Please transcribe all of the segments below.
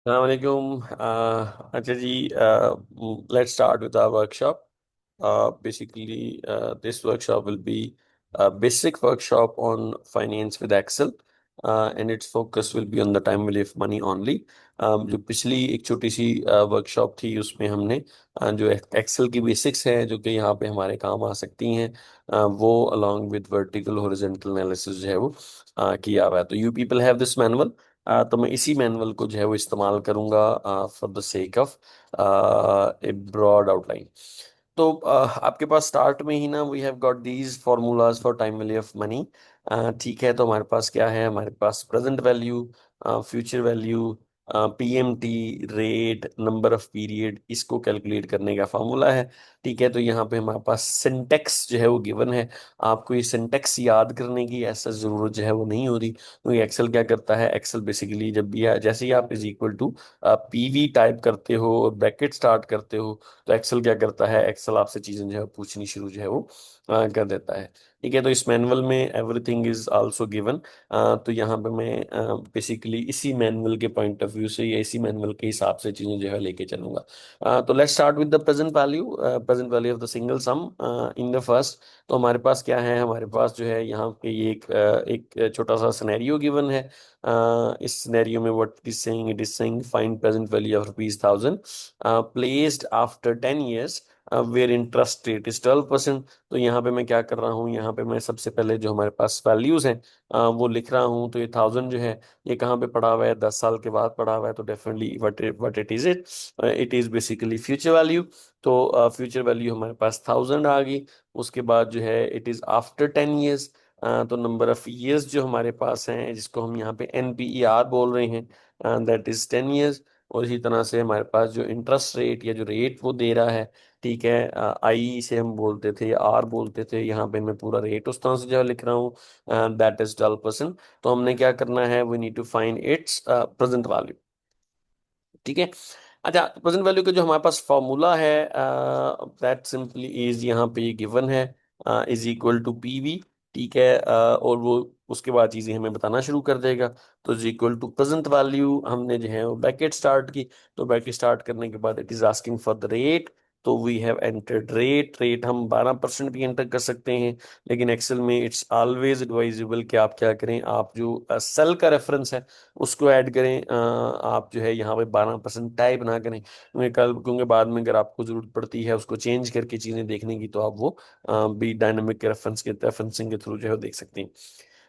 Assalamualaikum. अच्छा जी, let's start with our workshop. Basically, this workshop will be a basic workshop on finance with Excel, and its focus will be on the time value of money only. जो पिछली एक छोटी सी workshop थी उसमें हमने जो Excel की basics हैं जो कि यहाँ पे हमारे काम आ सकती हैं, वो along with vertical horizontal analysis जो है वो किया हुआ है। तो you people have this manual. तो मैं इसी मैनुअल को जो है वो इस्तेमाल करूंगा for the sake of a broad outline. तो आपके पास स्टार्ट में ही ना we have got these formulas for time value of money. ठीक है, तो हमारे पास क्या है, हमारे पास present value, future value, PMT, rate, number of period, इसको कैलकुलेट करने का फॉर्मूला है। ठीक है, तो यहाँ पे हमारे पास सिंटेक्स जो है वो गिवन है। आपको ये सिंटेक्स याद करने की ऐसा जरूरत जो है वो नहीं हो रही, क्योंकि एक्सेल क्या करता है, एक्सेल बेसिकली जब भी जैसे ही आप is equal to PV type करते हो और ब्रैकेट स्टार्ट करते हो, तो एक्सेल क्या करता है, एक्सेल आपसे चीजें जो है पूछनी शुरू जो है वो कर देता है। ठीक है, तो इस मैनुअल में एवरीथिंग इज आल्सो गिवन। तो यहाँ पे मैं बेसिकली इसी मैनुअल के पॉइंट ऑफ व्यू से या इसी मैनुअल के हिसाब से चीजें जो है लेके चलूंगा। तो let's start with the present value of the single sum in the first. तो हमारे पास क्या है, हमारे पास जो है यहाँ पे ये एक छोटा सा सिनेरियो गिवन है। इस सिनेरियो में what it is saying, find present value of rupees 1000 placed after 10 years where interest rate is 12%। तो यहाँ पे मैं क्या कर रहा हूँ, यहाँ पे मैं सबसे पहले जो हमारे पास वैल्यूज हैं वो लिख रहा हूँ। तो ये 1000 जो है ये कहाँ पे पड़ा हुआ है, 10 साल के बाद पड़ा हुआ है। तो definitely what it is basically future value. तो फ्यूचर वैल्यू हमारे पास 1000 आ गई। उसके बाद जो है इट इज आफ्टर 10 years। तो नंबर ऑफ ईयर्स जो हमारे पास हैं, जिसको हम यहाँ पे एनपीईआर बोल रहे हैं, दैट इज 10 years। और इसी तरह से हमारे पास जो इंटरेस्ट रेट या जो रेट वो दे रहा है, ठीक है, आई से हम बोलते थे, आर बोलते थे, यहाँ पे मैं पूरा रेट उस तरह से जो है लिख रहा हूँ, दैट इज 12%। तो हमने क्या करना है, we need to find its present value. ठीक है। अच्छा, प्रेजेंट वैल्यू का जो हमारे पास फॉर्मूला है, दैट सिंपली इज यहाँ पे ये गिवन है, इज इक्वल टू पीवी। ठीक है, और वो उसके बाद चीजें हमें बताना शुरू कर देगा। तो is equal to present value, हमने जो है वो ब्रैकेट स्टार्ट की। तो ब्रैकेट स्टार्ट करने के बाद it is asking for the rate. तो वी हैव एंटर्ड रेट हम 12% भी एंटर कर सकते हैं। लेकिन एक्सेल में इट्स ऑलवेज एडवाइजेबल कि आप क्या करें, आप जो सेल का रेफरेंस है उसको ऐड करें। आप जो है यहाँ पे 12% टाइप ना करें, क्योंकि बाद में अगर आपको जरूरत पड़ती है उसको चेंज करके चीजें देखने की, तो आप वो भी डायनेमिक रेफरेंसिंग के थ्रू जो है वो देख सकते हैं।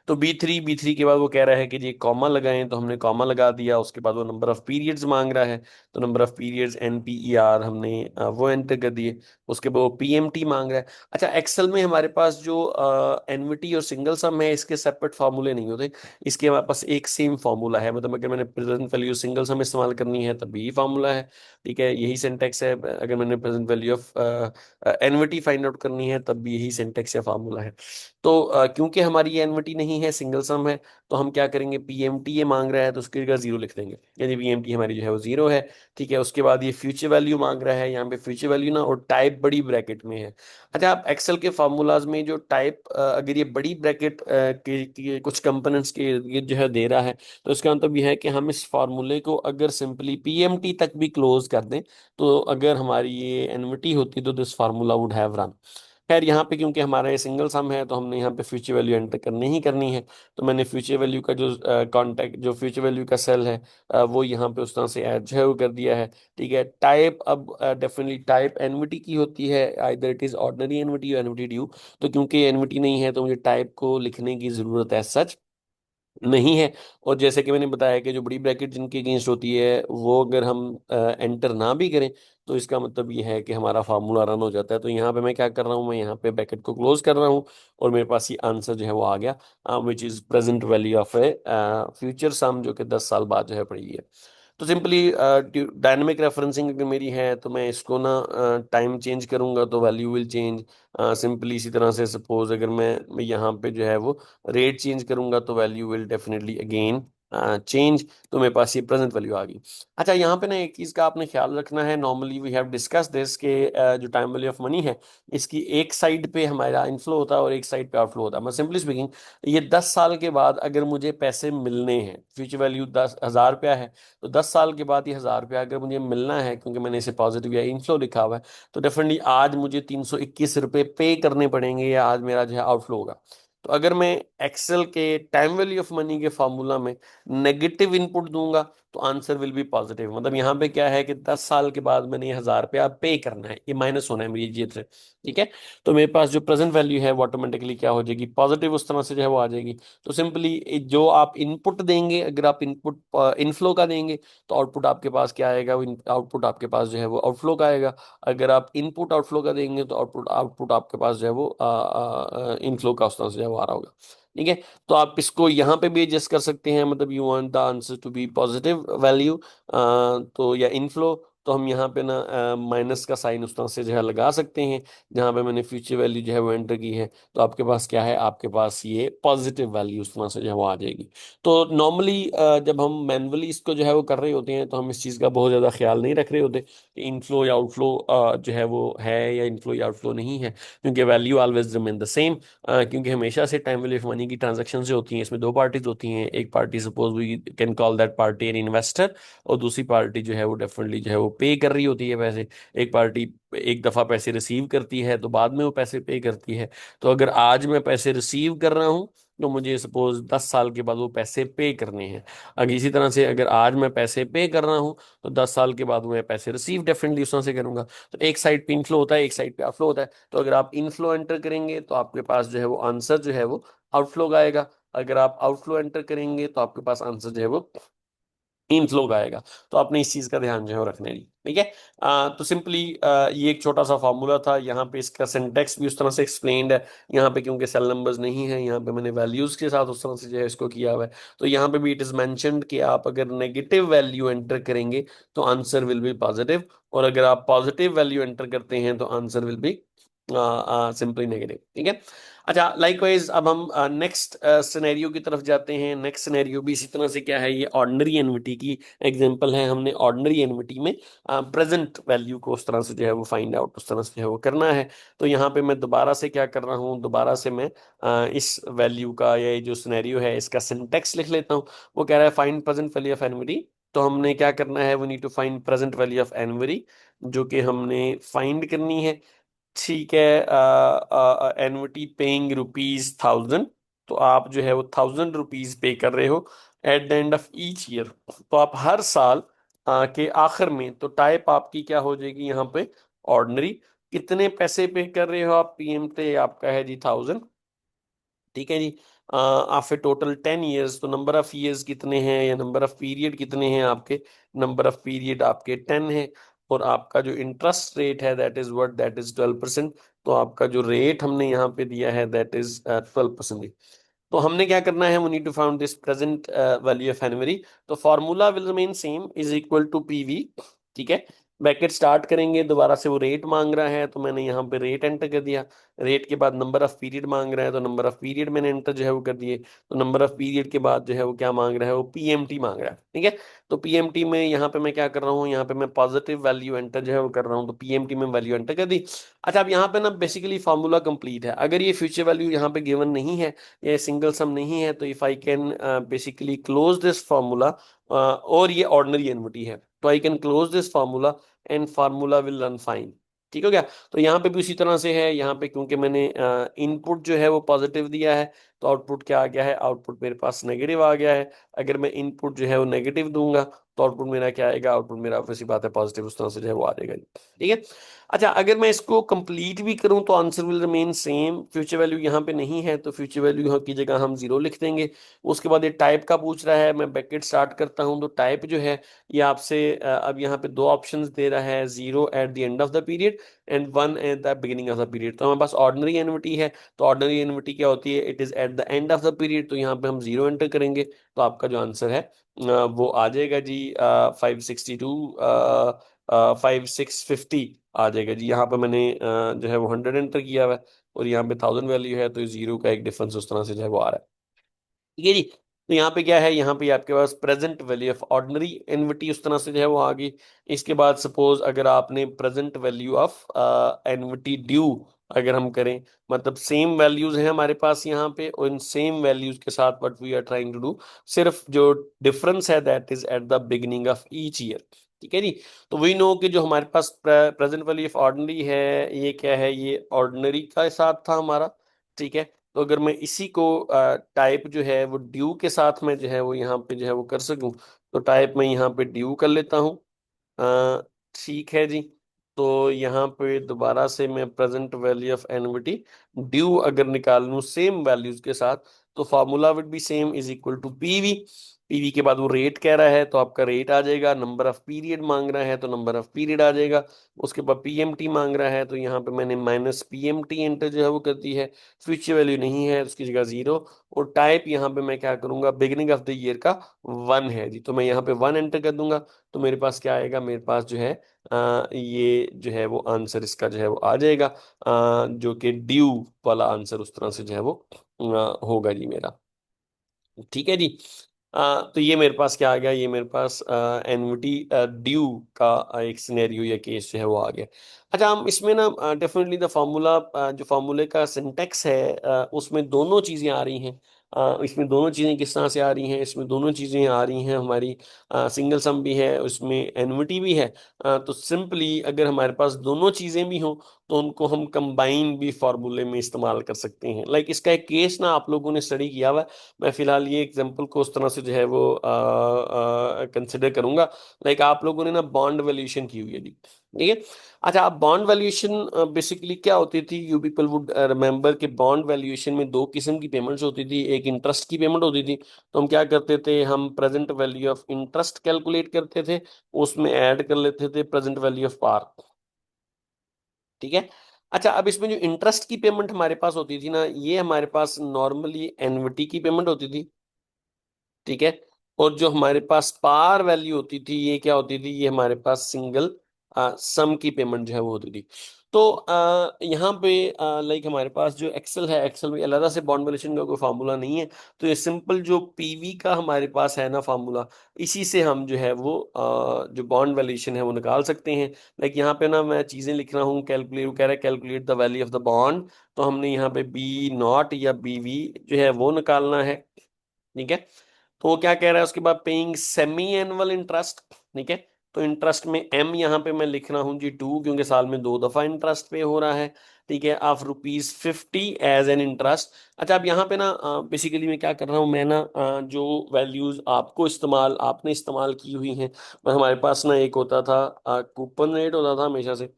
तो बी थ्री के बाद वो कह रहा है कि जी कॉमा लगाएं, तो हमने कॉमा लगा दिया। उसके बाद वो नंबर ऑफ पीरियड्स मांग रहा है। तो नंबर ऑफ पीरियड्स एनपीईआर हमने वो एंटर कर दिए। उसके बाद वो पीएमटी मांग रहा है। अच्छा, एक्सेल में हमारे पास जो एनविटी और सिंगल सम है, इसके सेपरेट फार्मूले नहीं होते। इसके हमारे पास एक सेम फार्मूला है, मतलब अगर मैंने प्रेजेंट वैल्यू सिंगल सम इस्तेमाल करनी है तब भी यही फार्मूला है। ठीक है, यही सिंटेक्स है। अगर मैंने present value of एनविटी find out करनी है तब भी यही सिंटेक्स या फार्मूला है। तो क्योंकि हमारी एनविटी नहीं है, सिंगल सम है, तो हम क्या करेंगे, पीएमटी ये मांग रहा है तो उसकी जगह जीरो लिख देंगे, यानी पीएमटी हमारी जो है वो जीरो है। ठीक है, उसके बाद ये फ्यूचर वैल्यू मांग रहा है, यहाँ पे फ्यूचर वैल्यू ना और टाइप बड़ी ब्रैकेट में है। अच्छा, आप एक्सेल के फार्मूलाज में जो टाइप अगर ये बड़ी ब्रैकेट के कुछ कंपोनेंट्स के ये जो है दे रहा है, तो इसका मतलब यह है कि हम इस फार्मूले को अगर सिंपली पीएमटी तक भी क्लोज कर दें, तो अगर हमारी ये एनविटी होती तो this formula would have run. खैर, यहाँ पे क्योंकि हमारा ये सिंगल सम है तो हमने यहाँ पे फ्यूचर वैल्यू एंटर करनी ही करनी है। तो मैंने फ्यूचर वैल्यू का जो कॉन्टेक्ट जो फ्यूचर वैल्यू का सेल है, वो यहाँ पे उस तरह से ऐड जो है वो कर दिया है। ठीक है, टाइप अब डेफिनेटली टाइप एनविटी की होती है, आइदर इट इज ऑर्डिनरी एनविटी या एनविटी ड्यू। तो क्योंकि एनविटी नहीं है तो मुझे टाइप को लिखने की जरूरत है सच नहीं है। और जैसे कि मैंने बताया कि जो बड़ी ब्रैकेट जिनके अगेंस्ट होती है वो अगर हम एंटर ना भी करें, तो इसका मतलब ये है कि हमारा फार्मूला रन हो जाता है। तो यहाँ पे मैं क्या कर रहा हूँ, मैं यहाँ पे ब्रैकेट को क्लोज कर रहा हूँ और मेरे पास ये आंसर जो है वो आ गया, which is present value of a future sum, जो कि 10 साल बाद जो है पड़ी है। तो सिंपली डायनेमिक रेफरेंसिंग अगर मेरी है तो मैं इसको ना टाइम चेंज करूंगा तो वैल्यू विल चेंज। सिंपली इसी तरह से सपोज अगर मैं यहाँ पे जो है वो रेट चेंज करूंगा तो value will definitely again change, तो मेरे पास ये प्रेजेंट वैल्यू आ गई। अच्छा, यहाँ पे ना एक चीज का आपने ख्याल रखना है, normally we have discuss this के जो टाइम वैल्यू ऑफ मनी है, इसकी एक साइड पे हमारा इनफ्लो होता है और एक साइड पे आउटफ्लो होता है। मैं सिंपली स्पीकिंग, ये 10 साल के बाद अगर मुझे पैसे मिलने हैं, फ्यूचर वैल्यू 10,000 रुपया है, तो 10 साल के बाद ये 1000 रुपया अगर मुझे मिलना है, क्योंकि मैंने इसे पॉजिटिव या इनफ्लो लिखा हुआ है, तो डेफिनेटली आज मुझे 321 रुपये पे करने पड़ेंगे, या आज मेरा जो है आउटफ्लो होगा। तो अगर मैं एक्सेल के टाइम वैल्यू ऑफ मनी के फॉर्मूला में नेगेटिव इनपुट दूंगा, तो आंसर विल बी पॉजिटिव। मतलब यहाँ पे क्या है कि 10 साल के बाद मैंने ये 1000 रुपया पे करना है, ये माइनस होना है मेरी जेब से। ठीक है, तो मेरे पास जो प्रेजेंट वैल्यू है वो ऑटोमेटिकली क्या हो जाएगी, पॉजिटिव, उस तरह से जो है वो आ जाएगी। तो सिंपली जो आप इनपुट देंगे, अगर आप इनपुट इनफ्लो का देंगे, तो आउटपुट आपके पास क्या आएगा, वो आउटपुट आपके पास जो है वो आउटफ्लो का आएगा। अगर आप इनपुट आउटफ्लो का देंगे, तो आउटपुट आउटपुट आपके पास जो है वो इनफ्लो का उस तरह से जो है वो आ रहा होगा। ठीक है, तो आप इसको यहाँ पे भी एडजस्ट कर सकते हैं, मतलब you want the answer to be positive value, तो या इनफ्लो, तो हम यहाँ पे ना माइनस का साइन उस तरह से जो है लगा सकते हैं, जहाँ पे मैंने फ्यूचर वैल्यू जो है वो एंटर की है। तो आपके पास क्या है, आपके पास ये पॉजिटिव वैल्यू उस तरह से जो है वो आ जाएगी। तो नॉर्मली जब हम मैनुअली इसको जो है वो कर रहे होते हैं, तो हम इस चीज़ का बहुत ज़्यादा ख्याल नहीं रख रहे होते कि इनफ्लो या आउटफ्लो जो है वो है, या इनफ्लो या आउटफ्लो नहीं है, क्योंकि value always remain the same. क्योंकि हमेशा से टाइम वैल्यू ऑफ मनी की ट्रांजेक्शन से होती हैं, इसमें दो पार्टीज होती हैं। एक party, suppose we can call that party an investor, और दूसरी पार्टी जो है वो डेफिनेटली जो है वो पे कर रही होती है पैसे। एक पार्टी एक दफ़ा पैसे रिसीव करती है, तो बाद में वो पैसे पे करती है। तो अगर आज मैं पैसे रिसीव कर रहा हूँ, तो मुझे सपोज 10 साल के बाद वो पैसे पे करने हैं। अगर इसी तरह से अगर आज मैं पैसे पे कर रहा हूँ, तो 10 साल के बाद मैं पैसे रिसीव डेफिनेटली उस तरह से करूंगा। तो एक साइड पे इनफ्लो होता है, एक साइड पे आउटफ्लो होता है। तो अगर आप इनफ्लो एंटर करेंगे, तो आपके पास जो है वो आंसर जो है वो आउटफ्लो का आएगा। अगर आप आउटफ्लो एंटर करेंगे, तो आपके पास आंसर जो है वो इनफ्लो का आएगा। तो आपने इस चीज का ध्यान जो है वो रखना है। ठीक है, तो सिंपली ये एक छोटा सा फॉर्मूला था। यहाँ पे इसका सिंटेक्स भी उस तरह से एक्सप्लेन्ड है। यहाँ पे क्योंकि सेल नंबर्स नहीं है, यहाँ पे मैंने वैल्यूज के साथ उस तरह से जो है इसको किया हुआ है। तो यहाँ पे भी इट इज मेंशन्ड कि आप अगर नेगेटिव वैल्यू एंटर करेंगे, तो आंसर विल बी पॉजिटिव, और अगर आप पॉजिटिव वैल्यू एंटर करते हैं, तो answer will be simply negative. ठीक है, अच्छा, लाइकवाइज अब हम नेक्स्ट सिनेरियो की तरफ जाते हैं। नेक्स्ट सिनेरियो भी इसी तरह से क्या है, ये ऑर्डिनरी एनविटी की एग्जांपल है। हमने ऑर्डिनरी एनविटी में प्रेजेंट वैल्यू को उस तरह से जो है वो फाइंड आउट उस तरह से जो है वो करना है। तो यहाँ पे मैं दोबारा से क्या कर रहा हूँ, दोबारा से मैं इस वैल्यू का, या ये जो सिनेरियो है इसका सिंटेक्स लिख लेता हूँ। वो कह रहा है find present value of annuity. तो हमने क्या करना है, we need to find present value of annuity, जो कि हमने फाइंड करनी है। ठीक है, एनुअटी पेइंग ₹1000, तो आप जो है वो ₹1000 पे कर रहे हो eight the end of each year. तो आप हर साल के आखिर में, तो टाइप आपकी क्या हो जाएगी यहाँ पे, ऑर्डिनरी। कितने पैसे पे कर रहे हो आप, पीएमटे आपका है जी 1000। ठीक है जी, आफ्टर टोटल 10 ईयर्स, तो नंबर ऑफ ईयर्स कितने हैं, या नंबर ऑफ पीरियड कितने हैं आपके, नंबर ऑफ पीरियड आपके 10 है। और आपका जो इंटरेस्ट रेट है, that is what, that is 12%। तो आपका जो रेट हमने यहाँ पे दिया है, दैट इज 12%। तो हमने क्या करना है, we need to found this present value of annuity. तो formula will remain same, is equal to PV. ठीक है, ब्रैकेट स्टार्ट करेंगे, दोबारा से वो रेट मांग रहा है, तो मैंने यहाँ पे रेट एंटर कर दिया। रेट के बाद नंबर ऑफ पीरियड मांग रहा है, तो नंबर ऑफ पीरियड मैंने एंटर जो है वो कर दिए। तो नंबर ऑफ पीरियड के बाद जो है वो क्या मांग रहा है, वो पीएमटी मांग रहा है। ठीक है, तो पीएमटी में यहाँ पे मैं क्या कर रहा हूँ, यहाँ पे मैं पॉजिटिव वैल्यू एंटर जो है वो कर रहा हूँ, तो पीएमटी में वैल्यू एंटर कर दी। अच्छा, अब यहाँ पे ना बेसिकली फॉर्मूला कंप्लीट है। अगर ये फ्यूचर वैल्यू यहाँ पे गिवन नहीं है, ये सिंगल सम नहीं है, तो if I can basically close this formula, और ये ऑर्डिनरी एनविटी है, तो I can close this formula and formula will run fine. ठीक हो गया। तो यहाँ पे भी उसी तरह से है, यहाँ पे क्योंकि मैंने इनपुट जो है वो पॉजिटिव दिया है, तो आउटपुट क्या आ गया है, आउटपुट मेरे पास नेगेटिव आ गया है। अगर मैं इनपुट जो है वो नेगेटिव दूंगा, तो आउटपुट मेरा क्या आएगा, आउटपुट मेरा ऑब्वियसली बात है पॉजिटिव उस तरह से जो है वो आ जाएगा। ठीक है, अच्छा, अगर मैं इसको कंप्लीट भी करूं, तो answer will remain same. Future value यहाँ पे नहीं है, तो फ्यूचर वैल्यू यहाँ की जगह हम 0 लिख देंगे। उसके बाद ये टाइप का पूछ रहा है, मैं ब्रैकेट स्टार्ट करता हूँ, तो टाइप जो है ये आपसे अब यहाँ पे दो ऑप्शंस दे रहा है, 0 eight the end of the period and 1 eight the beginning of the period. तो हमारे पास ऑर्डिनरी एनविटी है, तो ऑर्डिनरी एनविटी क्या होती है, it is at the end of the period. तो यहाँ पे हम 0 एंटर करेंगे, तो आपका जो आंसर है वो आ जाएगा जी 562, 5650 आ जाएगा जी। यहाँ पे मैंने जो है वो 100 एंटर किया हुआ है, और यहाँ पे 1000 वैल्यू है, तो 0 का एक डिफरेंस उस तरह से जो है वो आ रहा है। ठीक है जी। तो यहाँ पे क्या है, यहाँ पे आपके पास present value of ordinary annuity उस तरह से जो है वो आ गई। इसके बाद सपोज अगर आपने present value of annuity due अगर हम करें, मतलब सेम वैल्यूज हैं हमारे पास यहाँ पे, और इन सेम वैल्यूज के साथ what we are trying to do, सिर्फ जो डिफरेंस है that is at the beginning of each year. ठीक है जी। तो वी नो कि जो हमारे पास प्रेजेंट वैल्यू ऑफ ऑर्डिनरी है, ये क्या है, ये ऑर्डिनरी का साथ था हमारा। ठीक है। तो अगर मैं इसी को टाइप जो है वो ड्यू के साथ में जो है वो यहाँ पे जो है वो कर सकूं, तो टाइप में यहाँ पे ड्यू कर लेता हूँ। अ, ठीक है जी। तो यहाँ पे दोबारा से मैं present value of annuity due अगर निकाल लूँ सेम वैल्यूज के साथ, तो formula will be same is equal to PV. PV के बाद वो रेट कह रहा है तो आपका रेट आ जाएगा, नंबर ऑफ पीरियड मांग रहा है तो नंबर ऑफ पीरियड आ जाएगा, उसके बाद पीएमटी मांग रहा है तो यहाँ पे मैंने माइनस पीएमटी एंटर जो है वो कर दी है। फ्यूचर वैल्यू नहीं है उसकी जगह जीरो, और टाइप यहाँ पे मैं क्या करूंगा, बिगिनिंग ऑफ द ईयर का वन है जी, तो मैं यहाँ पे वन एंटर कर दूंगा। तो मेरे पास क्या आएगा, मेरे पास जो है ये जो है वो आंसर इसका जो है वो आ जाएगा, जो कि ड्यू वाला आंसर उस तरह से जो है वो होगा जी मेरा। ठीक है जी। तो ये मेरे पास क्या आ गया, ये मेरे पास एनविटी ड्यू का एक सिनेरियो या केस जो है वो आ गया। अच्छा, हम इसमें ना डेफिनेटली द फार्मूला, जो फार्मूले का सिंटेक्स है उसमें दोनों चीज़ें आ रही हैं। इसमें दोनों चीज़ें किस तरह से आ रही हैं, इसमें दोनों चीज़ें आ रही हैं हमारी, सिंगल सम भी है उसमें, एनविटी भी है। तो सिंपली अगर हमारे पास दोनों चीज़ें भी हों तो उनको हम कंबाइन भी फार्मूले में इस्तेमाल कर सकते हैं। लाइक इसका एक केस ना आप लोगों ने स्टडी किया हुआ है, मैं फिलहाल ये एग्जांपल को उस तरह से जो है वो कंसिडर करूंगा। लाइक आप लोगों ने ना बॉन्ड वैल्यूएशन की हुई है जी। ठीक है। अच्छा, आप बॉन्ड वैल्यूएशन बेसिकली क्या होती थी, यू पीपल वुड रिमेंबर कि बॉन्ड वैल्यूएशन में दो किस्म की पेमेंट्स होती थी, एक इंटरेस्ट की पेमेंट होती थी। तो हम क्या करते थे, हम present value of interest calculate करते थे, उसमें ऐड कर लेते थे प्रेजेंट वैल्यू ऑफ पार। ठीक है। अच्छा, अब इसमें जो इंटरेस्ट की पेमेंट हमारे पास होती थी ना, ये हमारे पास नॉर्मली एन्युटी की पेमेंट होती थी। ठीक है। और जो हमारे पास पार वैल्यू होती थी, ये क्या होती थी, ये हमारे पास सिंगल सम की पेमेंट जो है वो होती थी। तो यहाँ पे लाइक हमारे पास जो एक्सेल है, एक्सेल में अलग से बॉन्ड वैल्यूएशन का कोई फार्मूला नहीं है। तो ये सिंपल जो पीवी का हमारे पास है ना फार्मूला, इसी से हम जो है वो जो बॉन्ड वैल्यूएशन है वो निकाल सकते हैं। लाइक यहाँ पे ना मैं चीजें लिख रहा हूँ, कैलकुलेट, वो कह रहा है calculate the value of the bond, तो हमने यहाँ पे बी नॉट या बीवी जो है वो निकालना है। ठीक है। तो वो क्या कह रहा है उसके बाद, पेइंग सेमी एनुअल इंटरेस्ट। ठीक है। तो इंटरेस्ट में एम यहाँ पे मैं लिख रहा हूँ जी टू, क्योंकि साल में दो दफा इंटरेस्ट पे हो रहा है। ठीक है, of rupees 50 as an interest. अच्छा, अब यहाँ पे ना बेसिकली मैं क्या कर रहा हूँ, मैं ना जो वैल्यूज आपको इस्तेमाल आपने इस्तेमाल की हुई हैं, हमारे पास ना एक होता था कूपन रेट होता था हमेशा से।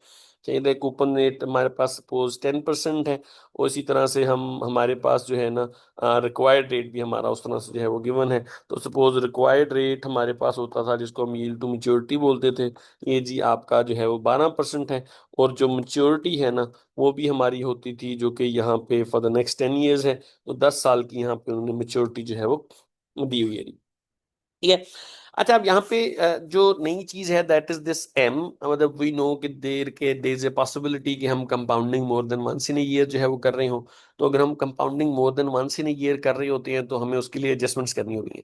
चाहिए कूपन रेट हमारे पास सपोज 10% है, और इसी तरह से हम हमारे पास जो है ना रिक्वायर्ड रेट भी हमारा उस तरह से जो है वो गिवन है। तो सपोज रिक्वायर्ड रेट हमारे पास होता था जिसको हम यील्ड टू मैच्योरिटी बोलते थे, ये जी आपका जो है वो 12% है। और जो मैच्योरिटी है ना, वो भी हमारी होती थी जो कि यहाँ पे फॉर द नेक्स्ट 10 ईयर्स है, तो 10 साल की यहाँ पे उन्होंने मैच्योरिटी जो है वो दी हुई है। ठीक है। अच्छा, अब यहाँ पे जो नई चीज है दैट इज दिस एम, मतलब वी नो कि देर इज ए पॉसिबिलिटी कि हम compounding more than once in year जो है वो कर रहे हो। तो अगर हम compounding more than once in year कर रहे होते हैं तो हमें उसके लिए एडजस्टमेंट्स करनी होगी।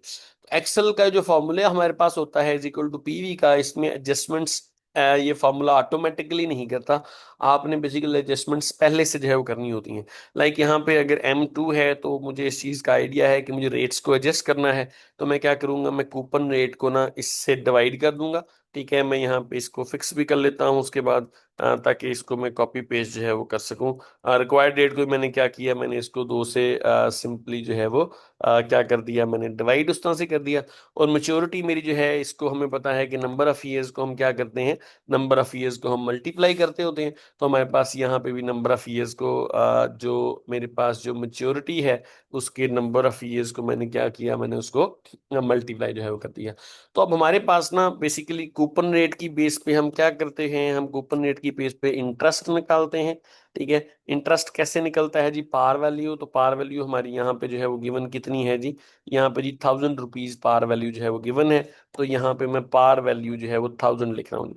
एक्सेल का जो फॉर्मूला हमारे पास होता है इज इक्वल टू पीवी का, इसमें एडजस्टमेंट्स ये फॉर्मूला ऑटोमेटिकली नहीं करता, आपने बेसिकली एडजस्टमेंट्स पहले से जो है वो करनी होती हैं। लाइक यहाँ पे अगर M2 है तो मुझे इस चीज़ का आइडिया है कि मुझे रेट्स को एडजस्ट करना है, तो मैं क्या करूंगा, मैं कूपन रेट को ना इससे डिवाइड कर दूंगा। ठीक है, मैं यहाँ पे इसको फिक्स भी कर लेता हूँ उसके बाद, ताकि इसको मैं कॉपी पेस्ट जो है वो कर सकूं। रिक्वायर्ड रेट को मैंने क्या किया, मैंने इसको दो से सिंपली जो है वो क्या कर दिया, मैंने डिवाइड उस तरह से कर दिया। और मेच्योरिटी मेरी जो है, इसको हमें पता है कि नंबर ऑफ ईयर्स को हम क्या करते हैं, नंबर ऑफ ईयर्स को हम मल्टीप्लाई करते होते हैं। तो हमारे पास यहाँ पे भी नंबर ऑफ ईयर्स को जो मेरे पास जो मेच्योरिटी है उसके नंबर ऑफ ईयर्स को मैंने क्या किया, मैंने उसको मल्टीप्लाई जो है वो कर दिया। तो अब हमारे पास ना बेसिकली कूपन रेट की बेस पे हम क्या करते हैं, हम कूपन रेट की बेस पे इंटरेस्ट निकालते हैं। ठीक है। इंटरेस्ट कैसे निकलता है जी, पार वैल्यू, तो पार वैल्यू हमारी यहाँ पे जो है वो गिवन कितनी है जी, यहाँ पे जी 1000 रुपीज पार वैल्यू जो है वो गिवन है। तो यहाँ पे मैं पार वैल्यू जो है वो 1000 लिख रहा हूँ।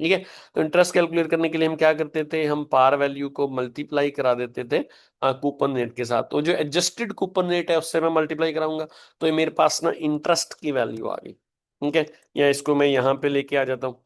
ठीक है। तो इंटरेस्ट कैलकुलेट करने के लिए हम क्या करते थे, हम पार वैल्यू को मल्टीप्लाई करा देते थे कूपन रेट के साथ, तो जो एडजस्टेड कूपन रेट है उससे मैं मल्टीप्लाई कराऊंगा, तो ये मेरे पास ना इंटरेस्ट की वैल्यू आ गई। ठीक है, या इसको मैं यहाँ पे लेके आ जाता हूँ।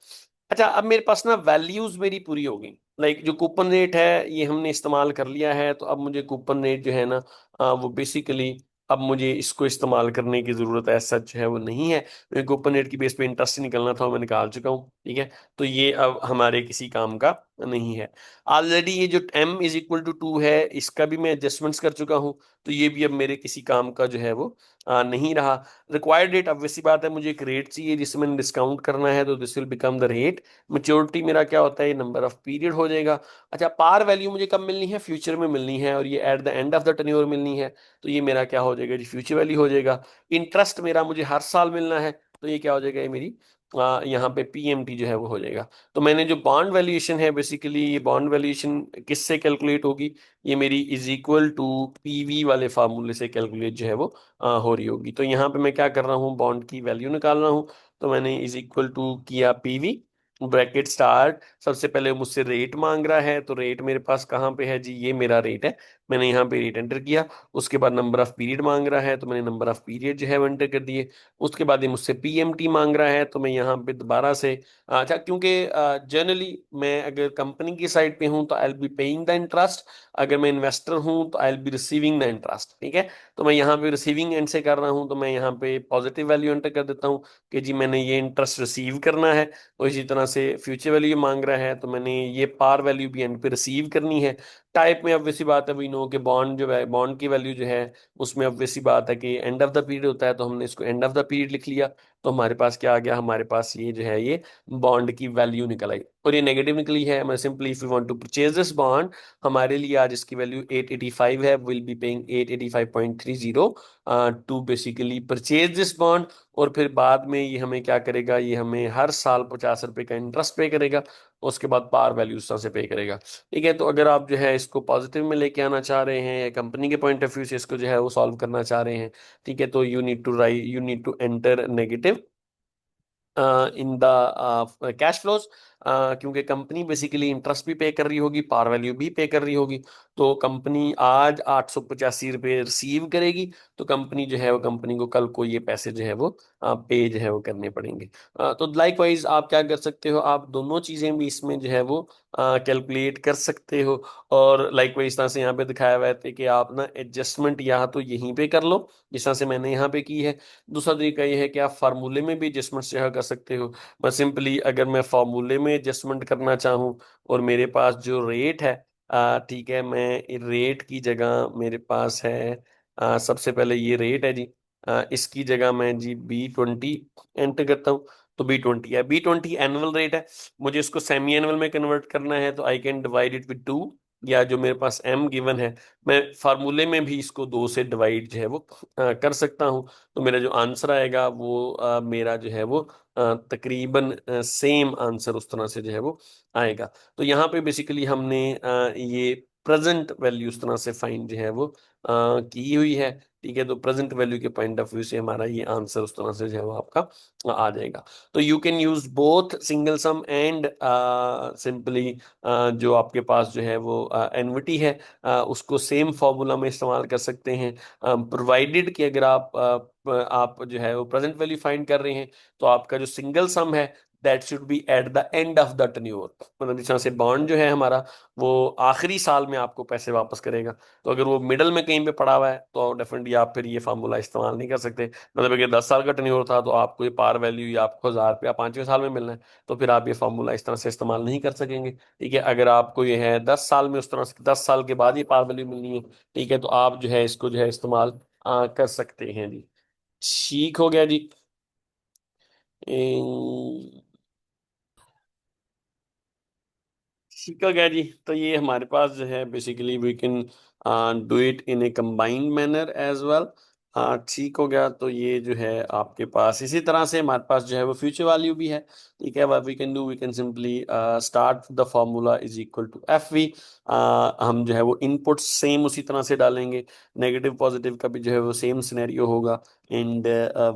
अच्छा, अब मेरे पास ना वैल्यूज मेरी पूरी हो गई। लाइक जो कूपन रेट है ये हमने इस्तेमाल कर लिया है, तो अब मुझे कूपन रेट जो है ना वो बेसिकली अब मुझे इसको इस्तेमाल करने की जरूरत है, सच है वो नहीं है। मुझे कूपन रेट की बेस पे इंटरेस्ट ही निकलना था, मैं निकाल चुका हूँ। ठीक है, तो ये अब हमारे किसी काम का नहीं है। ऑलरेडी ये जो m = 2 है इसका भी मैं एडजस्टमेंट्स कर चुका हूँ, तो ये भी अब मेरे किसी काम का जो है वो नहीं रहा। रिक्वायर्ड रेट, अब वैसी बात है, मुझे एक रेट चाहिए जिससे मैंने डिस्काउंट करना है, तो this will become the rate. Maturity मेरा क्या होता है, ये नंबर ऑफ पीरियड हो जाएगा। अच्छा, पार वैल्यू मुझे कब मिलनी है, फ्यूचर में मिलनी है, और ये eight the end of the tenure मिलनी है, तो ये मेरा क्या हो जाएगा जी, फ्यूचर वैल्यू हो जाएगा। इंटरेस्ट मेरा मुझे हर साल मिलना है, तो ये क्या हो जाएगा, ये मेरी यहाँ पे पीएमटी जो है वो हो जाएगा। तो मैंने जो बॉन्ड वैल्यूएशन है, बेसिकली ये बॉन्ड वैल्यूएशन किससे कैलकुलेट होगी, ये मेरी इज इक्वल टू पीवी वाले फार्मूले से कैलकुलेट जो है वो हो रही होगी। तो यहाँ पे मैं क्या कर रहा हूँ, बॉन्ड की वैल्यू निकाल रहा हूँ। तो मैंने इज इक्वल टू किया पीवी, ब्रैकेट स्टार्ट, सबसे पहले मुझसे रेट मांग रहा है, तो रेट मेरे पास कहाँ पे है जी, ये मेरा रेट है, मैंने यहाँ पे रेट एंटर किया। उसके बाद नंबर ऑफ पीरियड मांग रहा है, तो मैंने नंबर ऑफ पीरियड जो है वो एंटर कर दिए। उसके बाद ये मुझसे पीएमटी मांग रहा है, तो मैं यहाँ पे दोबारा से अच्छा, क्योंकि जनरली मैं अगर कंपनी की साइड पे हूँ तो I will be paying the interest, अगर मैं इन्वेस्टर हूँ तो I will be receiving the interest. ठीक है, तो मैं यहाँ पे रिसीविंग एंड से कर रहा हूँ, तो मैं यहाँ पे पॉजिटिव वैल्यू एंटर कर देता हूँ कि जी मैंने ये इंटरेस्ट रिसीव करना है। और इसी तरह से फ्यूचर वैल्यू मांग रहा है, तो मैंने ये पार वैल्यू भी एंड पे रिसीव करनी है। टाइप में obvious सी बात है, वी नो कि बॉन्ड जो है, बॉन्ड की वैल्यू जो है उसमें obvious सी बात है कि एंड ऑफ द पीरियड होता है, तो हमने इसको एंड ऑफ द पीरियड लिख लिया। तो हमारे पास क्या आ गया, हमारे पास ये जो है ये बॉन्ड की वैल्यू निकल आई, और ये नेगेटिव निकली है। मैं simply if you want to purchase this bond, हमारे लिए आज इसकी वैल्यू 885 है, will be paying 885.30 to basically purchase this bond. और फिर बाद में ये हमें क्या करेगा, ये हमें हर साल 50 रुपए का इंटरेस्ट पे करेगा, उसके बाद पार वैल्यू उस तरह से पे करेगा। ठीक है, तो अगर आप जो है इसको पॉजिटिव में लेके आना चाह रहे हैं, या कंपनी के पॉइंट ऑफ व्यू से इसको जो है वो सॉल्व करना चाह रहे हैं, ठीक है, तो you need to enter negative in the cash flows, क्योंकि कंपनी बेसिकली इंटरेस्ट भी पे कर रही होगी, पार वैल्यू भी पे कर रही होगी। तो कंपनी आज 885 रुपये रिसीव करेगी, तो कंपनी जो है वो, कंपनी को कल को ये पैसे जो है वो पे जो है वो करने पड़ेंगे। तो लाइकवाइज आप क्या कर सकते हो, आप दोनों चीजें भी इसमें जो है वो कैलकुलेट कर सकते हो। और लाइकवाइज तरह से यहाँ पे दिखाया हुआ है कि आप ना एडजस्टमेंट या तो यहीं पे कर लो, जिस तरह से मैंने यहाँ पे की है। दूसरा तरीका ये है कि आप फार्मूले में भी एडजस्टमेंट जो है कर सकते हो। मैं सिंपली अगर मैं फार्मूले में एडजस्टमेंट करना चाहूँ, और मेरे पास जो रेट है, ठीक है, मैं रेट की जगह मेरे पास है, सबसे पहले ये रेट है जी, इसकी जगह मैं जी B20 एंटर करता हूँ। तो B20 है, B20 एनुअल रेट है। मुझे इसको सेमी एनुअल में कन्वर्ट करना है, तो I can divide it with 2, या जो मेरे पास M गिवन है, मैं फार्मूले में भी इसको 2 से डिवाइड जो है वो कर सकता हूँ। तो मेरा जो आंसर आएगा वो मेरा जो है वो तकरीबन सेम आंसर उस तरह से जो है वो आएगा। तो यहाँ पे बेसिकली हमने ये प्रेजेंट वैल्यू उस तरह से फाइंड जो है वो की हुई है। ठीक है, तो प्रेजेंट वैल्यू के पॉइंट ऑफ व्यू से हमारा ये आंसर उस तरह से जो है वो आपका आ जाएगा। तो you can use both single sum and simply जो आपके पास जो है वो एनविटी है, उसको सेम फॉर्मूला में इस्तेमाल कर सकते हैं, प्रोवाइडेड कि अगर आप जो है वो प्रेजेंट वैल्यू फाइंड कर रहे हैं, तो आपका जो सिंगल सम है that should be eight the end of the tenure. मतलब जिस तरह से बॉन्ड जो है हमारा वो आखिरी साल में आपको पैसे वापस करेगा। तो अगर वो मिडल में कहीं पे पड़ा हुआ है, तो डेफिनेटली आप फिर ये फार्मूला इस्तेमाल नहीं कर सकते। मतलब अगर 10 साल का टेन्योर था, तो आपको ये पार वैल्यू या आपको 1000 रुपया 5वें साल में मिलना है, तो फिर आप ये फार्मूला इस तरह से इस्तेमाल नहीं कर सकेंगे। ठीक है, अगर आपको ये है 10 साल में, उस तरह से 10 साल के बाद ये पार वैल्यू मिलनी है, ठीक है, तो आप जो है इसको जो है इस्तेमाल कर सकते हैं जी। ठीक हो गया जी। अम, ठीक हो गया जी। तो ये हमारे पास जो है basically we can do it in a combined manner as well. ठीक हो गया। तो ये जो है आपके पास इसी तरह से हमारे पास जो है वो फ्यूचर वैल्यू भी है। ठीक है, what we can do, we can simply start the formula is equal to FV। हम जो है वो इनपुट सेम उसी तरह से डालेंगे, नेगेटिव पॉजिटिव का भी जो है वो सेम सिनेरियो होगा, and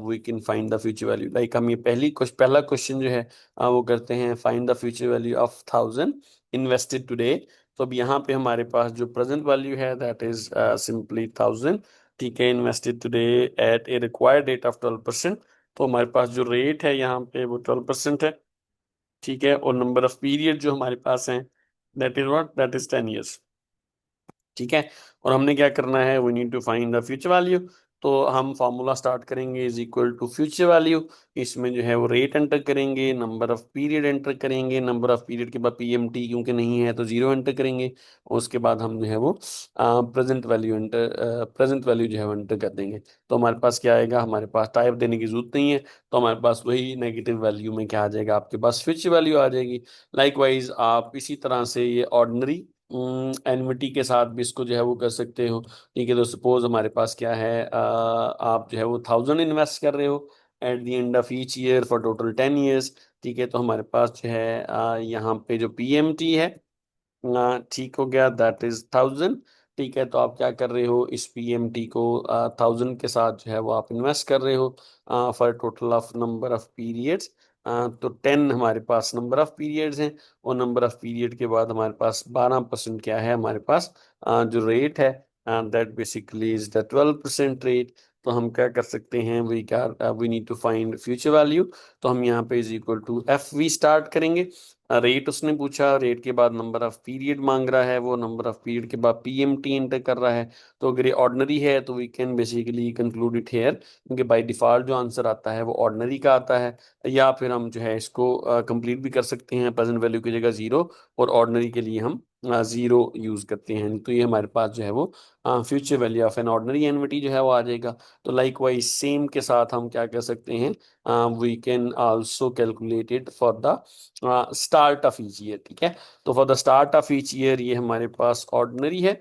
we can find the future value. Like हम ये पहला क्वेश्चन जो है वो करते हैं, find the future value of 1000 invested today तो अब यहाँ पे हमारे पास जो प्रेजेंट वैल्यू है दैट इज सिंपली 1000। ठीक है, invested today at A required rate of 12%। तो हमारे पास जो रेट है यहाँ पे वो 12% है। ठीक है, और नंबर ऑफ पीरियड जो हमारे पास है that is what, that is 10 years। ठीक है, और हमने क्या करना है, we need to find the future value. तो हम फार्मूला स्टार्ट करेंगे is equal to future value. इसमें जो है वो रेट एंटर करेंगे, नंबर ऑफ पीरियड एंटर करेंगे, नंबर ऑफ पीरियड के बाद पीएमटी क्योंकि नहीं है तो जीरो एंटर करेंगे, और उसके बाद हम जो है वो प्रेजेंट वैल्यू जो है वो एंटर कर देंगे। तो हमारे पास क्या आएगा, हमारे पास टाइप देने की जरूरत नहीं है, तो हमारे पास वही नेगेटिव वैल्यू में क्या आ जाएगा, आपके पास फ्यूचर वैल्यू आ जाएगी। लाइकवाइज आप इसी तरह से ये ऑर्डिनरी एनविटी के साथ भी इसको जो है वो कर सकते हो। ठीक है, तो सपोज हमारे पास क्या है, आप जो है वो 1000 इन्वेस्ट कर रहे हो eight the end of each year for total 10 years। ठीक है, तो हमारे पास जो है यहाँ पे जो पीएमटी है, ठीक हो गया, दैट इज 1000। ठीक है, तो आप क्या कर रहे हो, इस पीएमटी को 1000 के साथ जो है वो आप इन्वेस्ट कर रहे हो for total of number of periods. तो 10 हमारे पास नंबर ऑफ पीरियड्स हैं, और नंबर ऑफ पीरियड के बाद हमारे पास 12% क्या है, हमारे पास जो रेट है that basically is the 12% rate. तो हम क्या कर सकते हैं, we need to find future value. तो हम यहाँ पे is equal to F V start करेंगे। रेट उसने पूछा, रेट के बाद नंबर ऑफ पीरियड मांग रहा है, वो नंबर ऑफ पीरियड के बाद पीएमटी एंटर कर रहा है। तो अगर ये ऑर्डिनरी है तो we can basically conclude it here, क्योंकि बाय डिफॉल्ट जो आंसर आता है वो ऑर्डिनरी का आता है। या फिर हम जो है इसको कंप्लीट भी कर सकते हैं, प्रेजेंट वैल्यू की जगह जीरो, और ऑर्डिनरी के लिए हम जीरो यूज करते हैं, तो ये हमारे पास जो है वो future value of an ordinary एनविटी जो है वो आ जाएगा। तो लाइक वाइज सेम के साथ हम क्या कर सकते हैं, we can also calculate it for the start of each year. ठीक है, तो for the start of each year ये हमारे पास ऑर्डिनरी है।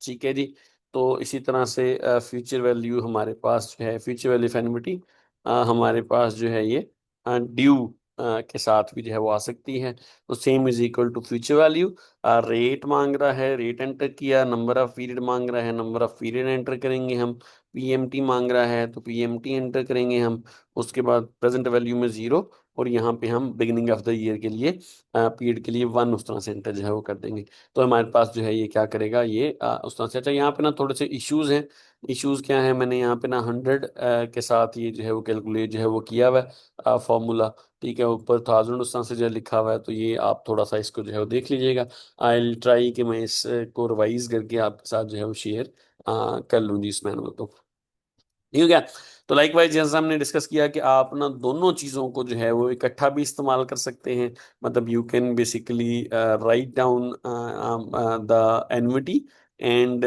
ठीक है जी, तो इसी तरह से फ्यूचर वैल्यू हमारे पास जो है, फ्यूचर वैल्यू ऑफ एन्युटी हमारे पास जो है ये ड्यू के साथ भी जो है वो आ सकती है। तो same is equal to future value, rate मांग रहा है, रेट एंटर किया, नंबर ऑफ पीरियड मांग रहा है, नंबर ऑफ पीरियड एंटर करेंगे हम, पीएमटी मांग रहा है तो पीएमटी एंटर करेंगे हम, उसके बाद प्रेजेंट वैल्यू में जीरो, और यहाँ पे हम बिगिनिंग ऑफ द ईयर के लिए पीरियड के लिए वन उस तरह से एंटर जो है वो कर देंगे। तो हमारे पास जो है ये क्या करेगा, ये उस तरह से। अच्छा, यहाँ पे ना थोड़े से इश्यूज हैं। इश्यूज क्या है, मैंने यहाँ पे ना 100 के साथ ये जो है वो कैलकुलेट जो है वो किया हुआ है फॉर्मूला। ठीक है, ऊपर 1000 उस तरह से जो है लिखा हुआ है, तो ये आप थोड़ा सा इसको जो है वो देख लीजिएगा। आई ट्राई कि मैं इसको रिवाइज करके आपके साथ जो है वो शेयर कर लूँ जी इस मैनुअल को। ठीक है क्या? तो लाइकवाइज जैसा हमने डिस्कस किया कि आप ना दोनों चीजों को जो है वो इकट्ठा भी इस्तेमाल कर सकते हैं। मतलब you can basically write down the annuity and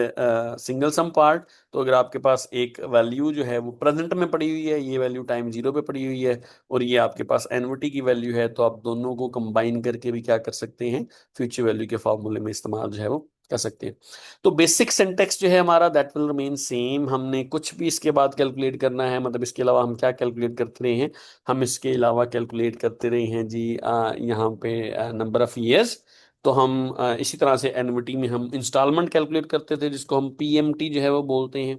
single sum part. तो अगर आपके पास एक वैल्यू जो है वो प्रेजेंट में पड़ी हुई है, ये वैल्यू टाइम जीरो पे पड़ी हुई है, और ये आपके पास एनविटी की वैल्यू है, तो आप दोनों को कंबाइन करके भी क्या कर सकते हैं, फ्यूचर वैल्यू के फॉर्मूले में इस्तेमाल जो है वो कर सकते हैं। तो बेसिक सिंटेक्स जो है हमारा दैट विल रिमेन सेम। हमने कुछ भी इसके बाद कैलकुलेट करना है, मतलब इसके अलावा हम क्या कैलकुलेट करते रहे हैं, हम इसके अलावा कैलकुलेट करते रहे हैं जी यहाँ पे नंबर ऑफ ईयर्स। तो हम इसी तरह से एनविटी में हम इंस्टॉलमेंट कैलकुलेट करते थे, जिसको हम पीएमटी जो है वो बोलते हैं।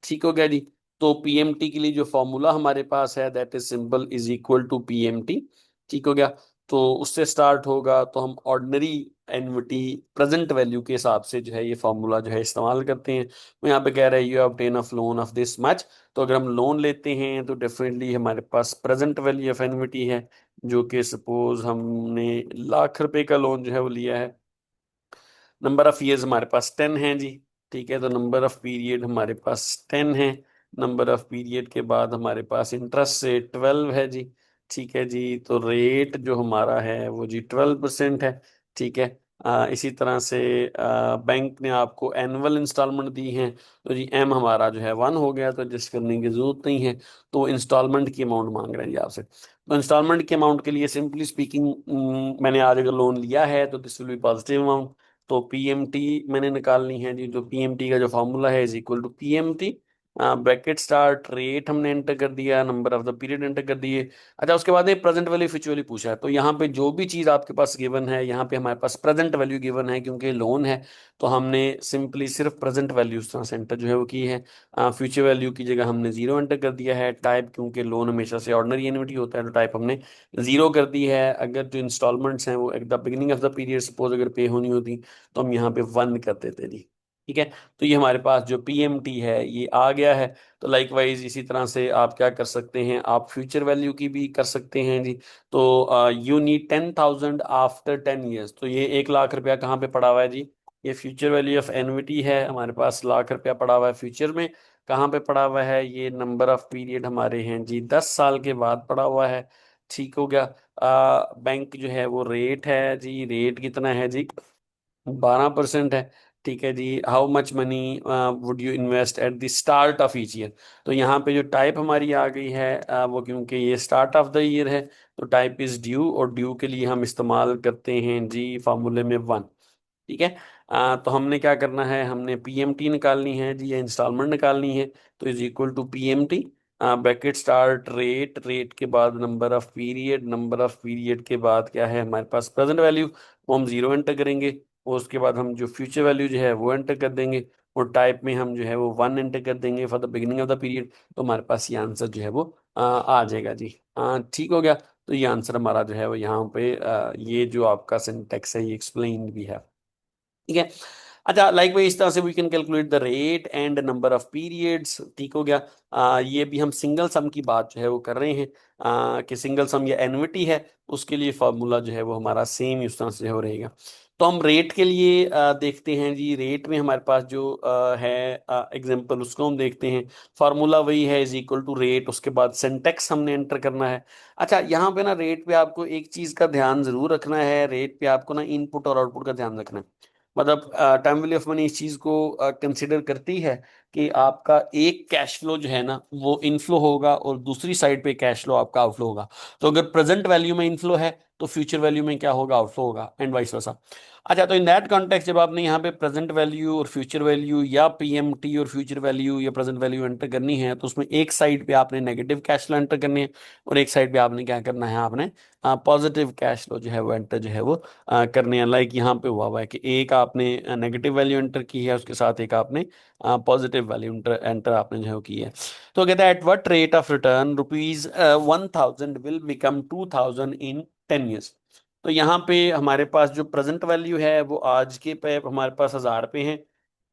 ठीक हो गया जी। तो पीएमटी के लिए जो फॉर्मूला हमारे पास है that is simple is equal to PMT. ठीक हो गया, तो उससे स्टार्ट होगा, तो हम ऑर्डिनरी एनविटी प्रेजेंट वैल्यू के हिसाब से जो है ये फॉर्मूला जो है इस्तेमाल करते हैं। वो यहाँ पे कह रहा है you obtain a loan of this much. तो अगर हम लोन लेते हैं तो डेफिनेटली हमारे पास प्रेजेंट वैल्यू ऑफ एनविटी है, जो कि सपोज हमने लाख रुपए का लोन जो है वो लिया है। नंबर ऑफ ईयर्स हमारे पास 10 है जी। ठीक है, तो नंबर ऑफ पीरियड हमारे पास 10 है, नंबर ऑफ पीरियड के बाद हमारे पास इंटरेस्ट रेट 12 है जी। ठीक है जी, तो रेट जो हमारा है वो जी 12% है। ठीक है, इसी तरह से बैंक ने आपको एनुअल इंस्टॉलमेंट दी है, तो जी एम हमारा जो है 1 हो गया, तो एडजस्ट करने की जरूरत नहीं है। तो इंस्टॉलमेंट की अमाउंट मांग रहे हैं जी आपसे। तो इंस्टॉलमेंट की अमाउंट के लिए सिंपली स्पीकिंग, मैंने आज अगर लोन लिया है तो this will be positive amount. तो पीएमटी मैंने निकालनी है जी, जो पीएमटी का जो फॉर्मूला है is equal to PMT. Bracket start, rate हमने एंटर कर दिया, number of the period enter कर दिए। अच्छा, उसके बाद प्रेजेंट वैल्यू फ्यूचर वैल्यू पूछा है, तो यहाँ पे जो भी चीज आपके पास गिवन है, यहाँ पे हमारे पास प्रेजेंट वैल्यू गिवन है क्योंकि लोन है। तो हमने सिंपली सिर्फ प्रेजेंट वैल्यू उस तरह से एंटर जो है वो की है। फ्यूचर वैल्यू की जगह हमने जीरो एंटर कर दिया है। टाइप, क्योंकि लोन हमेशा से ऑर्डिनरी एन्युटी होता है, तो टाइप हमने जीरो कर दी है। अगर जो इंस्टॉलमेंट्स हैं वो eight the beginning of the period suppose अगर पे होनी होती, तो हम यहाँ पे वन कर देते जी। ठीक है। तो ये हमारे पास जो पीएमटी है ये आ गया है। तो लाइकवाइज इसी तरह से आप क्या कर सकते हैं, आप फ्यूचर वैल्यू की भी कर सकते हैं जी। तो यू नीड 10,000 आफ्टर 10 ईयर्स, तो ये 1 लाख रुपया कहाँ पे पड़ा हुआ है जी? ये फ्यूचर वैल्यू ऑफ एन्युटी है, हमारे पास लाख रुपया पड़ा हुआ है फ्यूचर में। कहाँ पे पड़ा हुआ है? ये नंबर ऑफ पीरियड हमारे हैं जी 10 साल के बाद पड़ा हुआ है। ठीक हो गया। बैंक जो है वो रेट है जी, रेट कितना है जी? 12% है। ठीक है जी। How much money would you invest at the start of each year? तो यहाँ पे जो टाइप हमारी आ गई है वो क्योंकि ये स्टार्ट ऑफ द ईयर है, तो टाइप इज ड्यू, और ड्यू के लिए हम इस्तेमाल करते हैं जी फार्मूले में वन। ठीक है। तो हमने क्या करना है, हमने पीएमटी निकालनी है जी, या इंस्टॉलमेंट निकालनी है। तो is equal to PMT, bracket start rate, rate के बाद number of period, number of period के बाद क्या है हमारे पास प्रेजेंट वैल्यू, वो हम जीरो एंटर करेंगे। और उसके बाद हम जो फ्यूचर वैल्यू जो है वो एंटर कर देंगे। और टाइप में हम जो है वो वन एंटर कर देंगे for the beginning of the period. तो हमारे पास ये आंसर जो है वो आ जाएगा जी। ठीक हो गया। तो ये आंसर हमारा जो है वो यहाँ पे ये जो आपका सिंटेक्स है ये एक्सप्लेन भी है। ठीक है। अच्छा, लाइक वाइज इस तरह से we can calculate the rate and number of periods. ठीक हो गया। ये भी हम सिंगल सम की बात जो है वो कर रहे हैं, कि सिंगल सम या एन्युटी है, उसके लिए फॉर्मूला जो है वो हमारा सेम उस तरह से हो रहेगा। तो हम रेट के लिए देखते हैं जी। रेट में हमारे पास जो है एग्जांपल, उसको हम देखते हैं। फार्मूला वही है, इज इक्वल टू रेट, उसके बाद सिंटेक्स हमने एंटर करना है। अच्छा, यहाँ पे ना रेट पे आपको एक चीज का ध्यान जरूर रखना है, रेट पे आपको ना इनपुट और आउटपुट का ध्यान रखना है। मतलब टाइम वैल्यू ऑफ मनी इस चीज को कंसिडर करती है कि आपका एक कैश फ्लो जो है ना वो इनफ्लो होगा, और दूसरी साइड पे कैश फ्लो आपका आउटफ्लो होगा। तो अगर प्रेजेंट वैल्यू में इनफ्लो है, तो फ्यूचर वैल्यू में क्या होगा? आउटफ्लो होगा, एंड वाइस वर्सा। अच्छा, तो इन दैट कॉन्टेक्स्ट जब आपने यहाँ पे प्रेजेंट वैल्यू और फ्यूचर वैल्यू, या पीएमटी और फ्यूचर वैल्यू या प्रेजेंट वैल्यू एंटर करनी है, तो उसमें एक साइड पे आपने नेगेटिव कैश फ्लो एंटर करनी है, और एक साइड पे आपने क्या करना है, आपने पॉजिटिव कैश फ्लो जो है वो एंटर जो है वो करने हैं। लाइक यहाँ पे हुआ है कि एक आपने नेगेटिव वैल्यू एंटर की है, उसके साथ एक आपने पॉजिटिव वैल्यू एंटर एंटर आपने जो है वो की है। तो कहता है eight what rate of return rupees 1,000 will become 2,000 in 10 years. तो यहाँ पे हमारे पास जो प्रेजेंट वैल्यू है वो आज के पे हमारे पास 1,000 रुपये हैं।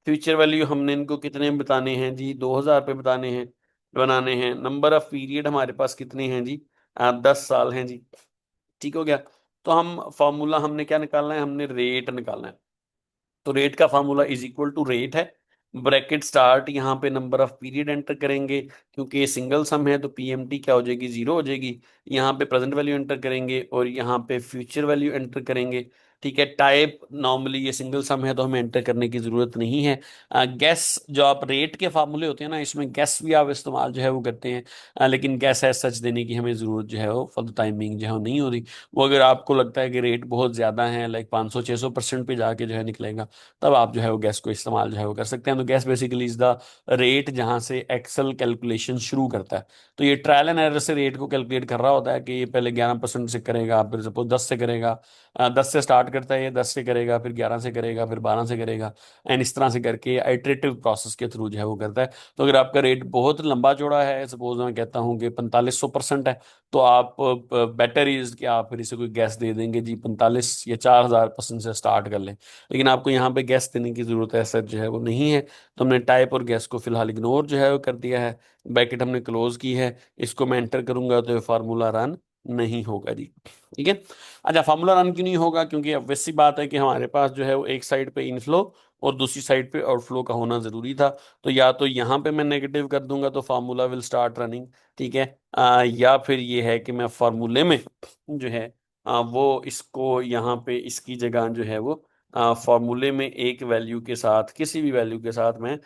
फ्यूचर वैल्यू हमने इनको कितने बताने हैं जी? 2,000 रुपये बताने हैं, बनाने हैं। नंबर ऑफ पीरियड हमारे पास कितने हैं जी? 10 साल हैं जी। ठीक हो गया। तो हम फॉर्मूला हमने क्या निकालना है? हमने रेट निकालना है। तो रेट का formula is equal to rate है, ब्रैकेट स्टार्ट, यहाँ पे नंबर ऑफ पीरियड एंटर करेंगे, क्योंकि ये सिंगल सम है तो पीएमटी क्या हो जाएगी? जीरो हो जाएगी। यहाँ पे प्रेजेंट वैल्यू एंटर करेंगे, और यहाँ पे फ्यूचर वैल्यू एंटर करेंगे। ठीक है। टाइप नॉर्मली ये सिंगल सम है तो हमें एंटर करने की जरूरत नहीं है। गैस, जो आप रेट के फार्मूले होते हैं ना, इसमें गैस भी आप इस्तेमाल जो है वो करते हैं। लेकिन गैस एज सच देने की हमें जरूरत जो है वो फॉर द टाइमिंग जो है वो नहीं हो रही। वो अगर आपको लगता है कि रेट बहुत ज्यादा है, लाइक 500-600% पे जाके जो है निकलेगा, तब आप जो है वो गैस को इस्तेमाल जो है वो कर सकते हैं। तो gas basically is the rate जहां से एक्सेल कैलकुलेशन शुरू करता है। तो ये ट्रायल एंड एरर से रेट को कैलकुलेट कर रहा होता है कि ये पहले 11% से करेगा, फिर सपोज 10 से करेगा। 10 से स्टार्ट करता है, ये 10 से करेगा, फिर 11 से करेगा, फिर 12 से करेगा। एंड इस तरह से करके आइटरेटिव प्रोसेस के थ्रू जो है वो करता है। तो अगर आपका रेट बहुत लंबा चौड़ा है, सपोज मैं कहता हूँ कि 4500% है, तो आप बेटर इज कि आप फिर इसे कोई गैस दे देंगे जी 45 या 4,000% से स्टार्ट कर लें। लेकिन आपको यहाँ पे गैस देने की जरूरत है सर जो है वो नहीं है। तो हमने टाइप और गैस को फिलहाल इग्नोर जो है वो कर दिया है। ब्रैकेट हमने क्लोज की है, इसको मैं एंटर करूंगा तो ये फार्मूला रन नहीं होगा जी। ठीक है। अच्छा, फार्मूला रन क्यों नहीं होगा? क्योंकि अब वैसी बात है कि हमारे पास जो है वो एक साइड पे इनफ्लो और दूसरी साइड पे आउटफ्लो का होना जरूरी था। तो या तो यहाँ पे मैं नेगेटिव कर दूंगा तो फार्मूला विल स्टार्ट रनिंग। ठीक है। या फिर ये है कि मैं फार्मूले में जो है वो इसको यहाँ पे इसकी जगह जो है वो फॉर्मूले में एक वैल्यू के साथ, किसी भी वैल्यू के साथ मैं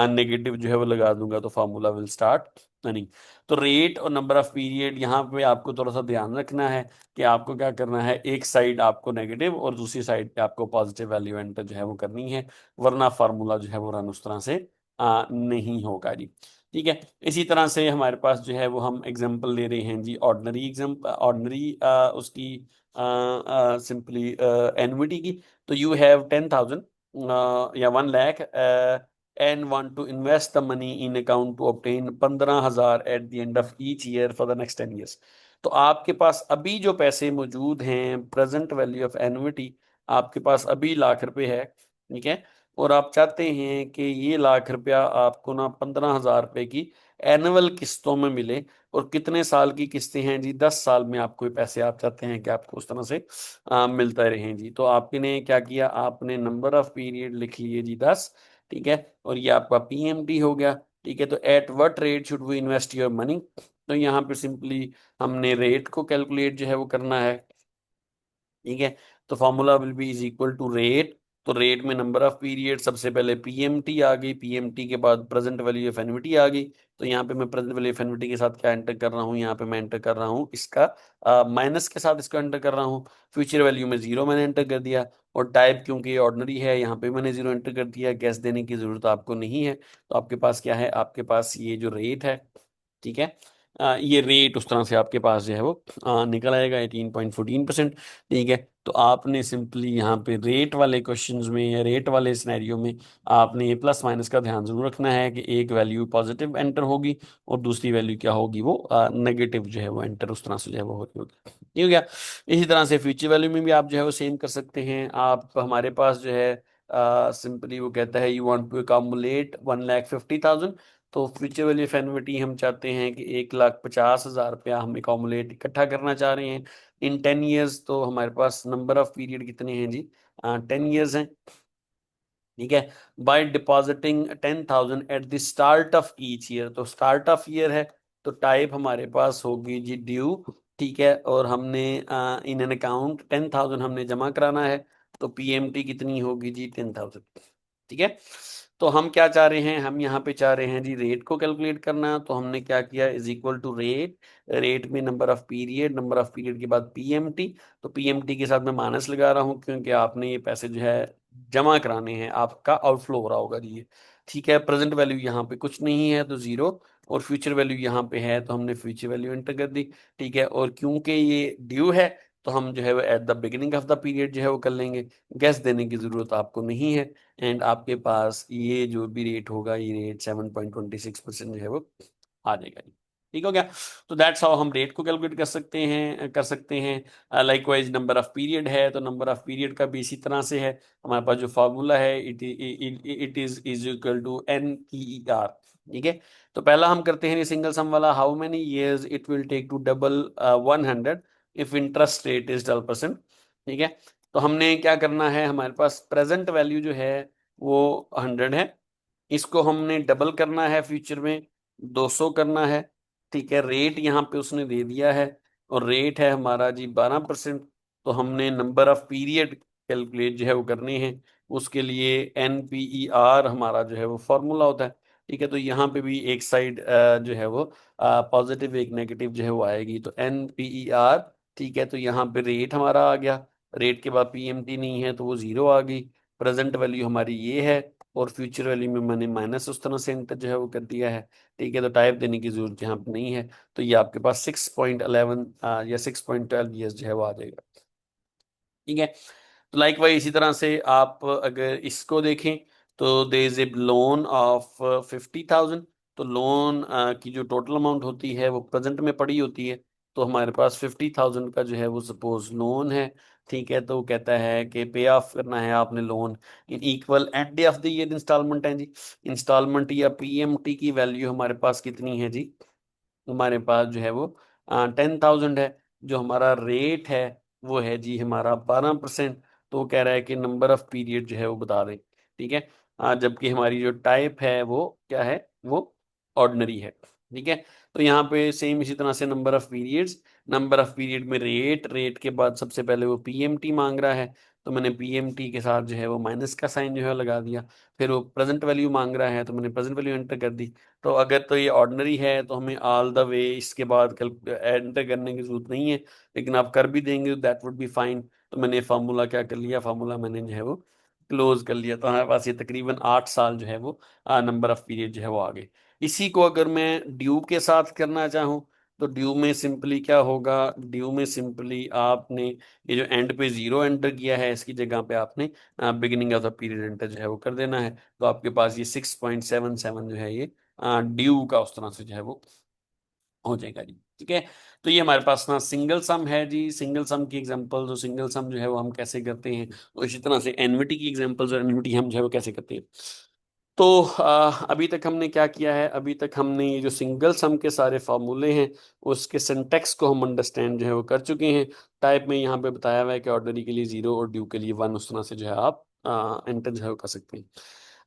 नेगेटिव जो है वो लगा दूंगा, तो फार्मूला विल स्टार्ट रनिंग। तो रेट और नंबर ऑफ पीरियड यहाँ पे आपको थोड़ा सा ध्यान रखना है कि आपको क्या करना है, एक साइड आपको नेगेटिव और दूसरी साइड पे आपको पॉजिटिव वैल्यू एंटर जो है वो करनी है, वरना फार्मूला जो है वो रन उस तरह से नहीं होगा जी। ठीक है। इसी तरह से हमारे पास जो है वो हम एग्जांपल ले रहे हैं जी, ऑर्डिनरी एग्जांपल, ऑर्डिनरी उसकी सिंपली एनुइटी की। तो यू हैव 10,000 या 1 lakh and want to invest the money in account to obtain 15,000 at the end of each year for the next 10 years. तो आपके पास अभी जो पैसे मौजूद हैं, प्रेजेंट वैल्यू ऑफ एनुइटी, आपके पास अभी ₹1,00,000 है, ठीक है। और आप चाहते हैं कि ये ₹1,00,000 आपको ना 15,000 की एनुअल किस्तों में मिले। और कितने साल की किस्तें हैं जी? 10 साल में आपको ये पैसे आप चाहते हैं कि आपको उस तरह से मिलता रहें जी। तो आपने क्या किया, आपने नंबर ऑफ पीरियड लिख लिए जी 10, ठीक है। और ये आपका पीएमटी हो गया, ठीक है। तो at what rate should we invest your money? तो यहाँ पे सिंपली हमने रेट को कैलकुलेट जो है वो करना है, ठीक है। तो formula will be is equal to rate. तो रेट में नंबर ऑफ पीरियड, सबसे पहले पीएमटी आ गई, पीएमटी के बाद प्रेजेंट वैल्यू ऑफ एन्युटी आ गई। तो यहाँ पे मैं प्रेजेंट वैल्यू ऑफ एन्युटी के साथ क्या एंटर कर रहा हूँ, यहाँ पे मैं एंटर कर रहा हूँ इसका माइनस के साथ इसको एंटर कर रहा हूँ। फ्यूचर वैल्यू में जीरो मैंने एंटर कर दिया। और टाइप क्योंकि ये ऑर्डिनरी है, यहाँ पे मैंने जीरो एंटर कर दिया। गैस देने की जरूरत आपको नहीं है। तो आपके पास क्या है, आपके पास ये जो रेट है, ठीक है। ये रेट उस तरह से आपके पास जो है वो निकल आएगा 18.14%, ठीक है। तो आपने सिंपली यहाँ पे रेट वाले क्वेश्चंस में या रेट वाले सिनेरियो में आपने ये प्लस माइनस का ध्यान जरूर रखना है कि एक वैल्यू पॉजिटिव एंटर होगी और दूसरी वैल्यू क्या होगी, वो नेगेटिव जो है वो एंटर उस तरह से जो है वो होगी होगी। ठीक हो गया। इसी तरह से फ्यूचर वैल्यू में भी आप जो है वो सेम कर सकते हैं। आप हमारे पास जो है सिंपली वो कहता है यू वांट टू अकामुलेट 1,50,000। तो फ्यूचर वैल्यू ऑफ एन्युटी हम चाहते हैं कि 1,50,000 रुपया हम अकोमुलेट इकट्ठा करना चाह रहे हैं इन 10 ईयर्स। तो हमारे पास नंबर ऑफ पीरियड कितने हैं जी? 10 ईयर्स हैं, ठीक है। By depositing 10,000 eight the start of each year. तो स्टार्ट ऑफ ईयर है, तो टाइप हमारे पास होगी जी ड्यू, ठीक है। और हमने इन एन अकाउंट 10,000 हमने जमा कराना है। तो पीएमटी कितनी होगी जी? 10,000, ठीक है। तो हम क्या चाह रहे हैं, हम यहाँ पे चाह रहे हैं जी रेट को कैलकुलेट करना। तो हमने क्या किया, is equal to rate, rate में number of period, number of period के बाद पीएमटी। तो पीएमटी के साथ मैं माइनस लगा रहा हूँ क्योंकि आपने ये पैसे जो है जमा कराने हैं, आपका आउटफ्लो हो रहा होगा जी ये, ठीक है। प्रेजेंट वैल्यू यहाँ पे कुछ नहीं है तो जीरो, और फ्यूचर वैल्यू यहाँ पे है तो हमने फ्यूचर वैल्यू एंटर कर दी, ठीक है। और क्योंकि ये ड्यू है तो हम जो है वो eight the beginning of the period जो है वो कर लेंगे। गैस देने की जरूरत आपको नहीं है। एंड आपके पास ये जो भी रेट होगा, ये रेट 7.26% जो है वो आ जाएगा। ठीक हो गया। तो दैट्स हाउ हम रेट को कैलकुलेट कर सकते हैं। लाइकवाइज नंबर ऑफ पीरियड है, तो नंबर ऑफ पीरियड का भी इसी तरह से है। हमारे पास जो फार्मूला है, it is equal to NER, ठीक है। तो पहला हम करते हैं सिंगल सम वाला, how many years it will take to double 100 if interest rate is 12%, ठीक है। तो हमने क्या करना है, हमारे पास प्रेजेंट वैल्यू जो है वो 100 है, इसको हमने डबल करना है फ्यूचर में, 200 करना है, ठीक है। रेट यहाँ पे उसने दे दिया है और रेट है हमारा जी 12%। तो हमने नंबर ऑफ पीरियड कैलकुलेट जो है वो करने हैं, उसके लिए NPER हमारा जो है वो फॉर्मूला होता है, ठीक है। तो यहाँ पे भी एक साइड जो है वो पॉजिटिव, एक नेगेटिव जो है वो आएगी। तो NPER, ठीक है। तो यहाँ पे रेट हमारा आ गया, रेट के बाद पीएमटी नहीं है तो वो जीरो आ गई। प्रेजेंट वैल्यू हमारी ये है, और फ्यूचर वैल्यू में मैंने माइनस उस तरह से एंटर जो है वो कर दिया है, ठीक है। तो टाइप देने की जरूरत यहाँ पे नहीं है। तो ये आपके पास 6.11 या 6.12 ईयर्स जो है वो आ जाएगा, ठीक है। तो लाइक वाइज इसी तरह से आप अगर इसको देखें तो दे इज ए लोन ऑफ 50,000। तो लोन की जो टोटल अमाउंट होती है वो प्रेजेंट में पड़ी होती है। तो हमारे पास 50,000 का जो है वो सपोज लोन है, ठीक है। तो वो कहता है कि पे ऑफ करना है आपने loan in equal at day of the year installment है जी। इंस्टॉलमेंट या पीएमटी की वैल्यू हमारे पास कितनी है जी? हमारे पास जो है वो 10,000 है। जो हमारा रेट है वो है जी हमारा 12%। तो वो कह रहा है कि नंबर ऑफ पीरियड जो है वो बता दें, ठीक है। जबकि हमारी जो टाइप है वो क्या है, वो ऑर्डिनरी है, ठीक है। तो यहाँ पे सेम इसी तरह से number of periods, number of period में रेट, रेट के बाद सबसे पहले वो पीएमटी मांग रहा है। तो मैंने पीएमटी के साथ जो है वो माइनस का साइन जो है लगा दिया। फिर वो प्रेजेंट वैल्यू मांग रहा है तो मैंने प्रेजेंट वैल्यू एंटर कर दी। तो अगर तो ये ऑर्डिनरी है तो हमें ऑल द वे इसके बाद एंटर करने की जरूरत नहीं है, लेकिन आप कर भी देंगे तो दैट वुड बी फाइन। तो मैंने फार्मूला क्या कर लिया, फार्मूला मैंने जो है वो क्लोज कर लिया। तो हमारे पास ये तकरीबन 8 साल जो है वो नंबर ऑफ पीरियड जो है वो आ गए। इसी को अगर मैं ड्यू के साथ करना चाहूँ, तो ड्यू में सिंपली क्या होगा, ड्यू में सिंपली आपने ये जो एंड पे जीरो एंटर किया है इसकी जगह पे आपने beginning of the period enter जो है वो कर देना है। तो आपके पास ये 6.77 जो है ये ड्यू का उस तरह से जो है वो हो जाएगा जी। ठीक है, तो ये हमारे पास ना सिंगल सम है जी। सिंगल सम की एग्जांपल, जो सिंगल सम जो है वो हम कैसे करते हैं, तो इसी तरह से एनविटी की एग्जांपल, जो एनविटी हम जो है वो कैसे करते हैं। तो अभी तक हमने क्या किया है, अभी तक हमने ये जो सिंगल सम के सारे फार्मूले हैं उसके सिंटेक्स को हम अंडरस्टैंड जो है वो कर चुके हैं। टाइप में यहाँ पे बताया हुआ है कि ऑर्डनरी के लिए 0 और ड्यू के लिए 1, उस तरह से जो है आप एंटर जो है वो कर सकते हैं।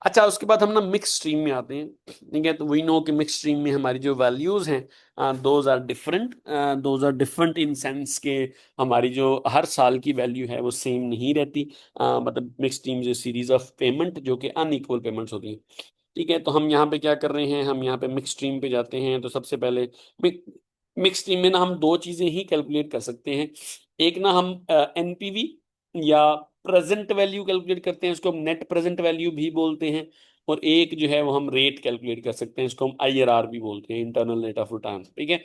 अच्छा, उसके बाद हम ना मिक्स स्ट्रीम में आते हैं। ठीक है, तो वी नो कि मिक्स स्ट्रीम में हमारी जो वैल्यूज हैं those are different. Those are different in sense के हमारी जो हर साल की वैल्यू है वो सेम नहीं रहती। मतलब मिक्स स्ट्रीम जो सीरीज ऑफ पेमेंट जो कि अनइक्वल पेमेंट्स होती हैं। ठीक है, तो हम यहाँ पे क्या कर रहे हैं, हम यहाँ पे मिक्स स्ट्रीम पे जाते हैं। तो सबसे पहले मिक्स स्ट्रीम में ना हम दो चीजें ही कैलकुलेट कर सकते हैं। एक ना हम एनपीवी या प्रेजेंट वैल्यू कैलकुलेट करते हैं, उसको हम नेट प्रेजेंट वैल्यू भी बोलते हैं। और एक जो है वो हम रेट कैलकुलेट कर सकते हैं, इसको हम आईआरआर भी बोलते हैं, इंटरनल रेट ऑफ रिटर्न। ठीक है,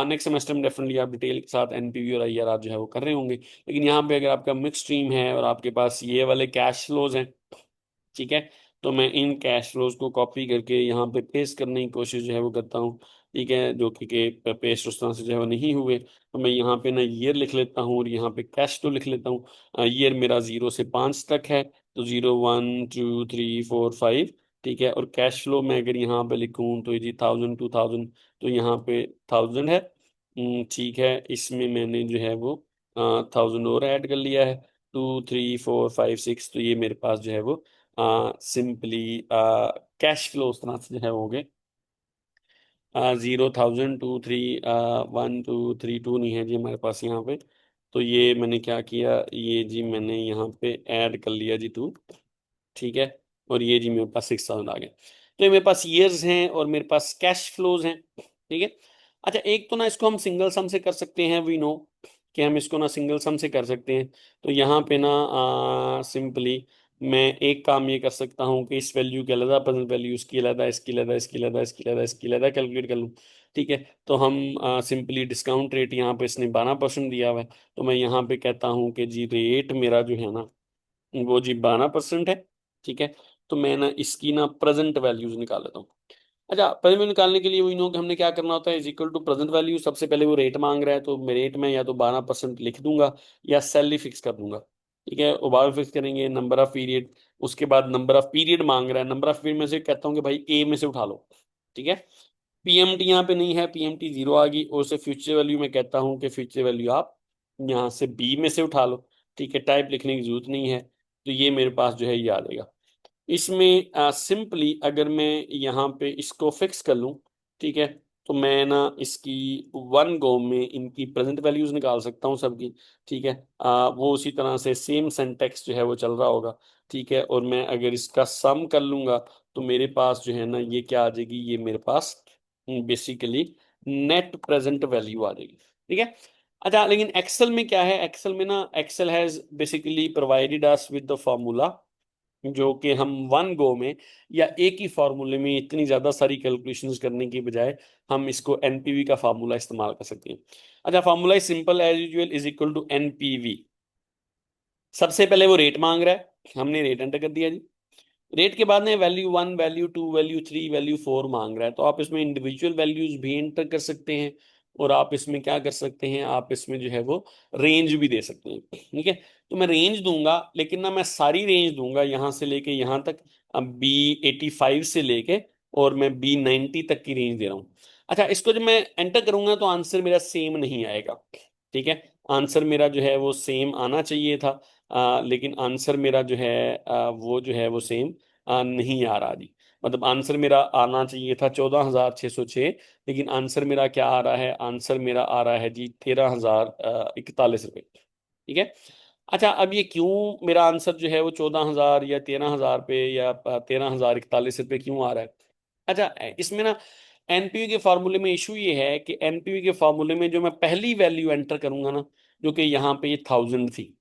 नेक्स्ट सेमेस्टर में डेफिनेटली आप डिटेल के साथ एनपीवी और आईआरआर जो है वो कर रहे होंगे। लेकिन यहाँ पे अगर आपका मिक्स स्ट्रीम है और आपके पास ये वाले कैश फ्लोज हैं, ठीक है, तो मैं इन कैश फ्लोज को कॉपी करके यहाँ पे पेस्ट करने की कोशिश जो है वो करता हूँ। ठीक है, जो कि पेस्ट उस तरह से जो है वो नहीं हुए, तो मैं यहाँ पे ना ईयर लिख लेता हूँ और यहाँ पे कैश फ्लो लिख लेता हूँ। ईयर मेरा 0 से 5 तक है, तो 0, 1, 2, 3, 4, 5। ठीक है, और कैश फ्लो मैं अगर यहाँ पे लिखूँ तो ये जी 1000, 2000, तो यहाँ पे 1000 है। ठीक है, इसमें मैंने जो है वो 1000 और ऐड कर लिया है। 2, 3, 4, 5, 6, तो ये मेरे पास जो है वो सिंपली कैश फ्लो उस तरह से जो है हो गए। 0, 1000, 2, 3, 1, 2, 3, 2 नहीं है जी हमारे पास यहाँ पे। तो ये मैंने क्या किया, ये जी मैंने यहाँ पे ऐड कर लिया जी 2। ठीक है, और ये जी मेरे पास 6000 आ गए। तो ये मेरे पास ईयर्स हैं और मेरे पास कैश फ्लोज हैं। ठीक है, अच्छा, एक तो ना इसको हम सिंगल सम से कर सकते हैं, वी नो कि हम इसको ना सिंगल सम से कर सकते हैं। तो यहाँ पे ना सिंपली मैं एक काम ये कर सकता हूँ कि इस वैल्यू की अलग प्रेजेंट वैल्यू, इसकी अलग, इसकी अलग, इसकी अलग, इसकी अलग, इसकी अलग कैलकुलेट कर लूँ। ठीक है, तो हम सिंपली डिस्काउंट रेट, यहाँ पे इसने 12% दिया हुआ है, तो मैं यहाँ पे कहता हूँ कि जी रेट मेरा जो है ना वो जी 12% है। ठीक है, तो मैं ना इसकी ना प्रेजेंट वैल्यूज निकाल लेता हूँ। अच्छा, प्रेजेंट वैल्यू निकालने के लिए वही नो कि हमने क्या करना होता है, is equal to present value. सबसे पहले वो रेट मांग रहा है, तो मैं रेट में या तो 12% लिख दूंगा या सैलरी फिक्स कर दूंगा। ठीक है, वो 12 फिक्स करेंगे, नंबर ऑफ पीरियड, उसके बाद नंबर ऑफ पीरियड मांग रहा है, नंबर ऑफ पीरियड में से कहता हूँ कि भाई ए में से उठा लो। ठीक है, पीएमटी यहाँ पे नहीं है, पीएमटी 0 आ गई, और से फ्यूचर वैल्यू में कहता हूँ कि फ्यूचर वैल्यू आप यहाँ से बी में से उठा लो। ठीक है, टाइप लिखने की जरूरत नहीं है, तो ये मेरे पास जो है ये आ जाएगा। इसमें सिंपली अगर मैं यहाँ पे इसको फिक्स कर लूँ, ठीक है, तो मैं ना इसकी वन गो में इनकी प्रेजेंट वैल्यूज निकाल सकता हूँ सबकी। ठीक है, वो उसी तरह से सेम सिंटेक्स जो है वो चल रहा होगा। ठीक है, और मैं अगर इसका सम कर लूंगा तो मेरे पास जो है ना ये क्या आ जाएगी, ये मेरे पास बेसिकली नेट प्रेजेंट वैल्यू आ जाएगी। ठीक है, अच्छा, लेकिन एक्सेल में क्या है, एक्सेल में ना Excel has basically provided us with the formula, जो कि हम वन गो में या एक ही फॉर्मूले में इतनी ज्यादा सारी कैलकुलेशंस करने की बजाय हम इसको एनपीवी का फार्मूला इस्तेमाल कर सकते हैं। अच्छा, formula is simple as usual, is equal to NPV. सबसे पहले वो रेट मांग रहा है, हमने रेट एंटर कर दिया जी। रेट के बाद में वैल्यू 1, वैल्यू 2, वैल्यू 3, वैल्यू 4 मांग रहा है, तो आप इसमें इंडिविजुअल वैल्यूज भी एंटर कर सकते हैं। और आप इसमें क्या कर सकते हैं, आप इसमें जो है वो रेंज भी दे सकते हैं। ठीक है, तो मैं रेंज दूंगा, लेकिन ना मैं सारी रेंज दूंगा यहाँ से लेके यहाँ तक। अब B85 से लेके और मैं B90 तक की रेंज दे रहा हूँ। अच्छा, इसको जब मैं एंटर करूंगा तो आंसर मेरा सेम नहीं आएगा। ठीक है, आंसर मेरा जो है वो सेम आना चाहिए था, लेकिन आंसर मेरा जो है वो जो है वो सेम नहीं आ रहा जी। मतलब आंसर मेरा आना चाहिए था 14,606, लेकिन आंसर मेरा क्या आ रहा है, आंसर मेरा आ रहा है जी 13,041 रुपये। ठीक है, अच्छा, अब ये क्यों मेरा आंसर जो है वो 14,000 या 13,000 पे या 13,041 रुपये क्यों आ रहा है। अच्छा, इसमें ना एनपीवी के फॉर्मूले में इशू ये है कि एनपीवी के फॉर्मूले में जो मैं पहली वैल्यू एंटर करूंगा ना, जो कि यहाँ पे ये 1000 थी,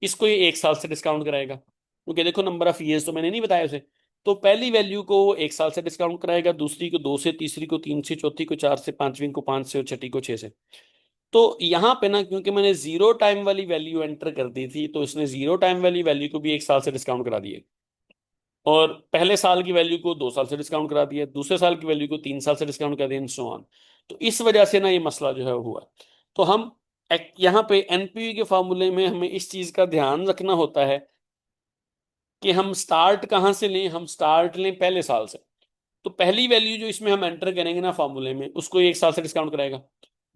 इसको ये 1 साल से डिस्काउंट कराएगा, क्योंकि देखो नंबर ऑफ ईयर्स तो मैंने नहीं बताया उसे। तो पहली वैल्यू को वो 1 साल से डिस्काउंट कराएगा, दूसरी को 2 से, तीसरी को 3 से, चौथी को 4 से, पांचवी को 5 से और छठी को 6 से। तो यहाँ पे ना क्योंकि मैंने जीरो टाइम वाली वैल्यू एंटर कर दी थी, तो इसने जीरो टाइम वाली वैल्यू को भी 1 साल से डिस्काउंट करा दिया, और पहले साल की वैल्यू को 2 साल से डिस्काउंट करा दिया, दूसरे साल की वैल्यू को 3 साल से डिस्काउंट कर दिया, सो ऑन। तो इस वजह से ना ये मसला जो है वो हुआ। तो हम यहाँ पे एनपीवी के फॉर्मूले में हमें इस चीज का ध्यान रखना होता है कि हम स्टार्ट कहाँ से लें। हम स्टार्ट लें पहले साल से। तो पहली वैल्यू जो इसमें हम एंटर करेंगे ना फॉर्मूले में, उसको 1 साल से डिस्काउंट कराएगा,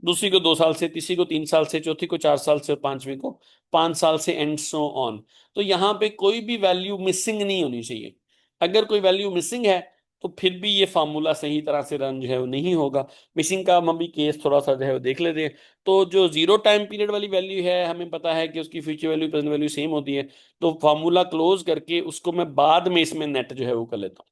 दूसरी को 2 साल से, तीसरी को 3 साल से, चौथी को 4 साल से और पांचवी को 5 साल से, एंड सो ऑन। तो यहाँ पे कोई भी वैल्यू मिसिंग नहीं होनी चाहिए। अगर कोई वैल्यू मिसिंग है तो फिर भी ये फार्मूला सही तरह से रन जो है वो नहीं होगा। मिसिंग का हम भी केस थोड़ा सा जो है वो देख लेते हैं। तो जो जीरो टाइम पीरियड वाली वैल्यू है, हमें पता है कि उसकी future value present value same होती है। तो फार्मूला क्लोज करके उसको मैं बाद में इसमें नेट जो है वो कर लेता हूँ।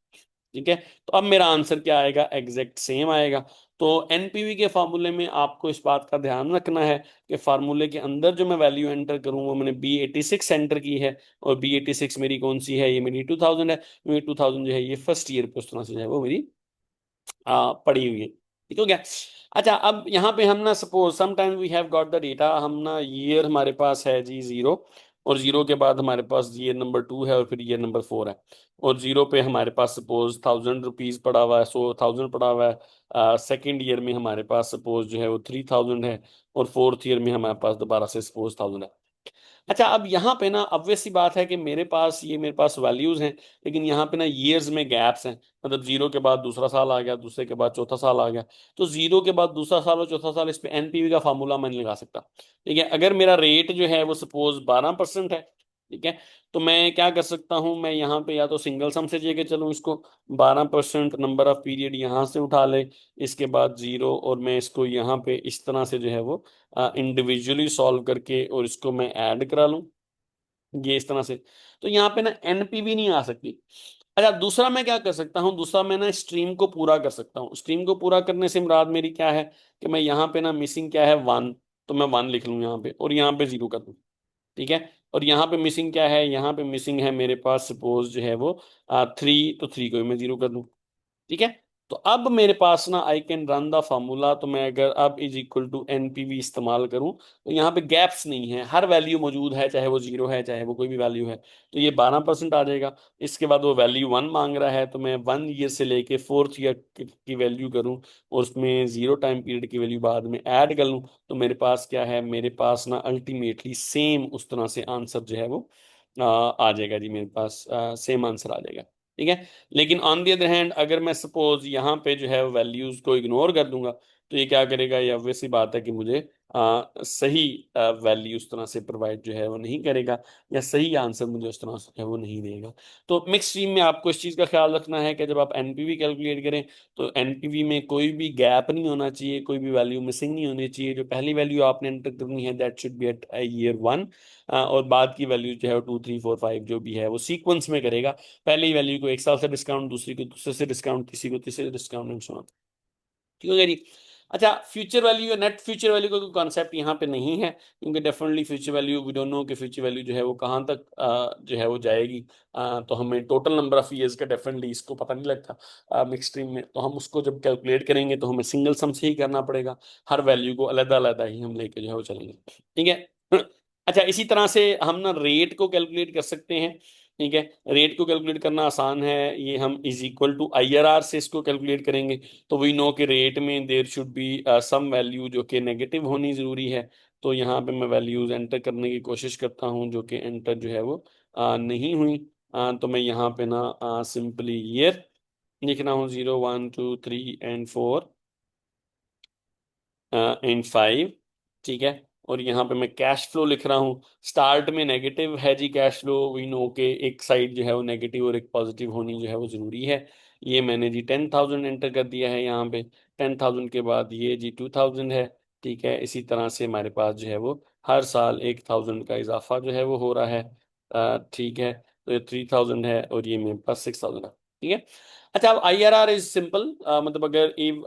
ठीक है। तो अब मेरा आंसर क्या आएगा, एग्जैक्ट सेम आएगा। तो एनपीवी के फार्मूले में आपको इस बात का ध्यान रखना है कि फार्मूले के अंदर जो मैं वैल्यू एंटर करूँ वो मैंने B86 एंटर की है, और B86 मेरी कौन सी है, ये मेरी 2000 है। मेरी 2000 जो है ये फर्स्ट ईयर पे उस तरह से जो है वो मेरी पड़ी हुई है। ठीक हो गया। अच्छा, अब यहाँ पे हम ना suppose sometime we have got the data, हम ना ईयर हमारे पास है जी जीरो, और जीरो के बाद हमारे पास ईयर नंबर 2 है और फिर ईयर नंबर 4 है। और जीरो पे हमारे पास सपोज 1000 रुपीज पड़ा हुआ है, 1000 पड़ा हुआ है। सेकेंड ईयर में हमारे पास सपोज जो है वो 3000 है, और फोर्थ ईयर में हमारे पास दोबारा से सपोज 1000 है। अच्छा, अब यहाँ पे ना ऑब्वियस सी बात है कि मेरे पास वैल्यूज हैं, लेकिन यहाँ पे ना ईयर्स में गैप्स हैं। मतलब जीरो के बाद दूसरा साल आ गया, दूसरे के बाद चौथा साल आ गया। तो जीरो के बाद दूसरा साल और चौथा साल, इस पे एनपीवी का फार्मूला मैं नहीं लगा सकता। ठीक है। अगर मेरा रेट जो है वो सपोज 12% है, ठीक है, तो मैं क्या कर सकता हूँ, मैं यहाँ पे या तो सिंगल सम से लेके चलूँ इसको, 12% नंबर ऑफ पीरियड यहाँ से उठा ले, इसके बाद जीरो, और मैं इसको यहाँ पे इस तरह से जो है वो इंडिविजुअली सॉल्व करके और इसको मैं ऐड करा लूं, ये इस तरह से। तो यहाँ पे ना एनपीवी नहीं आ सकती। अच्छा, दूसरा मैं क्या कर सकता हूँ, दूसरा मैं ना स्ट्रीम को पूरा कर सकता हूँ। स्ट्रीम को पूरा करने से मुराद मेरी क्या है कि मैं यहाँ पे ना मिसिंग क्या है, 1, तो मैं 1 लिख लूँ यहाँ पे, और यहाँ पे 0 कर दूँ। ठीक है। और यहाँ पे मिसिंग क्या है, यहाँ पे मिसिंग है मेरे पास सपोज जो है वो 3, तो 3 को भी मैं 0 कर दूँ। ठीक है। तो अब मेरे पास ना I can run the formula. तो मैं अगर अब इज इक्वल टू एनपीवी इस्तेमाल करूं, तो यहाँ पे गैप्स नहीं है, हर वैल्यू मौजूद है, चाहे वो जीरो है चाहे वो कोई भी वैल्यू है। तो ये 12% आ जाएगा। इसके बाद वो वैल्यू 1 मांग रहा है, तो मैं 1 ईयर से लेके फोर्थ ईयर की वैल्यू करूं, और उसमें जीरो टाइम पीरियड की वैल्यू बाद में ऐड कर लूं। तो मेरे पास क्या है, मेरे पास ना अल्टीमेटली सेम उस तरह से आंसर जो है वो आ जाएगा जी, मेरे पास सेम आंसर आ जाएगा। ठीक है। लेकिन ऑन दी अदर हैंड, अगर मैं सपोज यहाँ पे जो है वैल्यूज को इग्नोर कर दूंगा, तो ये क्या करेगा, ये ऑब्वियस सी बात है कि मुझे सही वैल्यू उस तरह से प्रोवाइड जो है वो नहीं करेगा, या सही आंसर मुझे उस तरह से है वो नहीं देगा। तो मिक्स स्ट्रीम में आपको इस चीज़ का ख्याल रखना है कि जब आप एनपीवी कैलकुलेट करें, तो एनपीवी में कोई भी गैप नहीं होना चाहिए, कोई भी वैल्यू मिसिंग नहीं होनी चाहिए। जो पहली वैल्यू आपने एंटर करनी है that should be at year 1, और बाद की वैल्यू जो है 2 3 4 5 जो भी है वो सीक्वेंस में करेगा। पहली वैल्यू को 1 साल से डिस्काउंट, दूसरी को दूसरे से डिस्काउंट, तीसरी को तीसरे से डिस्काउंट, एंड सो ऑन। ठीक है जी। अच्छा, फ्यूचर वैल्यू या नेट फ्यूचर वैल्यू का कोई कॉन्सेप्ट यहाँ पे नहीं है, क्योंकि definitely future value we don't know कि फ्यूचर वैल्यू जो है वो कहाँ तक जो है वो जाएगी। तो हमें टोटल नंबर ऑफ ईयर्स का डेफिनेटली इसको पता नहीं लगता मिक्स स्ट्रीम में। तो हम उसको जब कैलकुलेट करेंगे तो हमें सिंगल सम से ही करना पड़ेगा, हर वैल्यू को अलग अलग ही हम लेके जो है वो चलेंगे। ठीक है। अच्छा, इसी तरह से हम ना रेट को कैलकुलेट कर सकते हैं। ठीक है। रेट को कैलकुलेट करना आसान है, ये हम इज इक्वल टू IRR से इसको कैलकुलेट करेंगे। तो वी नो के रेट में there should be some value जो कि नेगेटिव होनी जरूरी है। तो यहाँ पे मैं वैल्यूज एंटर करने की कोशिश करता हूँ, जो कि एंटर जो है वो नहीं हुई। तो मैं यहाँ पे ना सिंपली ईयर लिख रहा हूँ, 0 1 2 3 एंड 4 एंड 5। ठीक है। और यहाँ पे मैं कैश फ्लो लिख रहा हूँ। स्टार्ट में नेगेटिव है जी कैश फ्लो, वी नो के एक साइड जो है वो नेगेटिव और एक पॉजिटिव होनी जो है वो जरूरी है। ये मैंने जी 10,000 एंटर कर दिया है यहाँ पे। 10,000 के बाद ये जी 2,000 है। ठीक है। इसी तरह से हमारे पास जो है वो हर साल 1,000 का इजाफा जो है वो हो रहा है। ठीक है। तो ये 3,000 है, और ये मेरे पास 6,000 है। ठीक है। अच्छा, अब IRR इज सिंपल। मतलब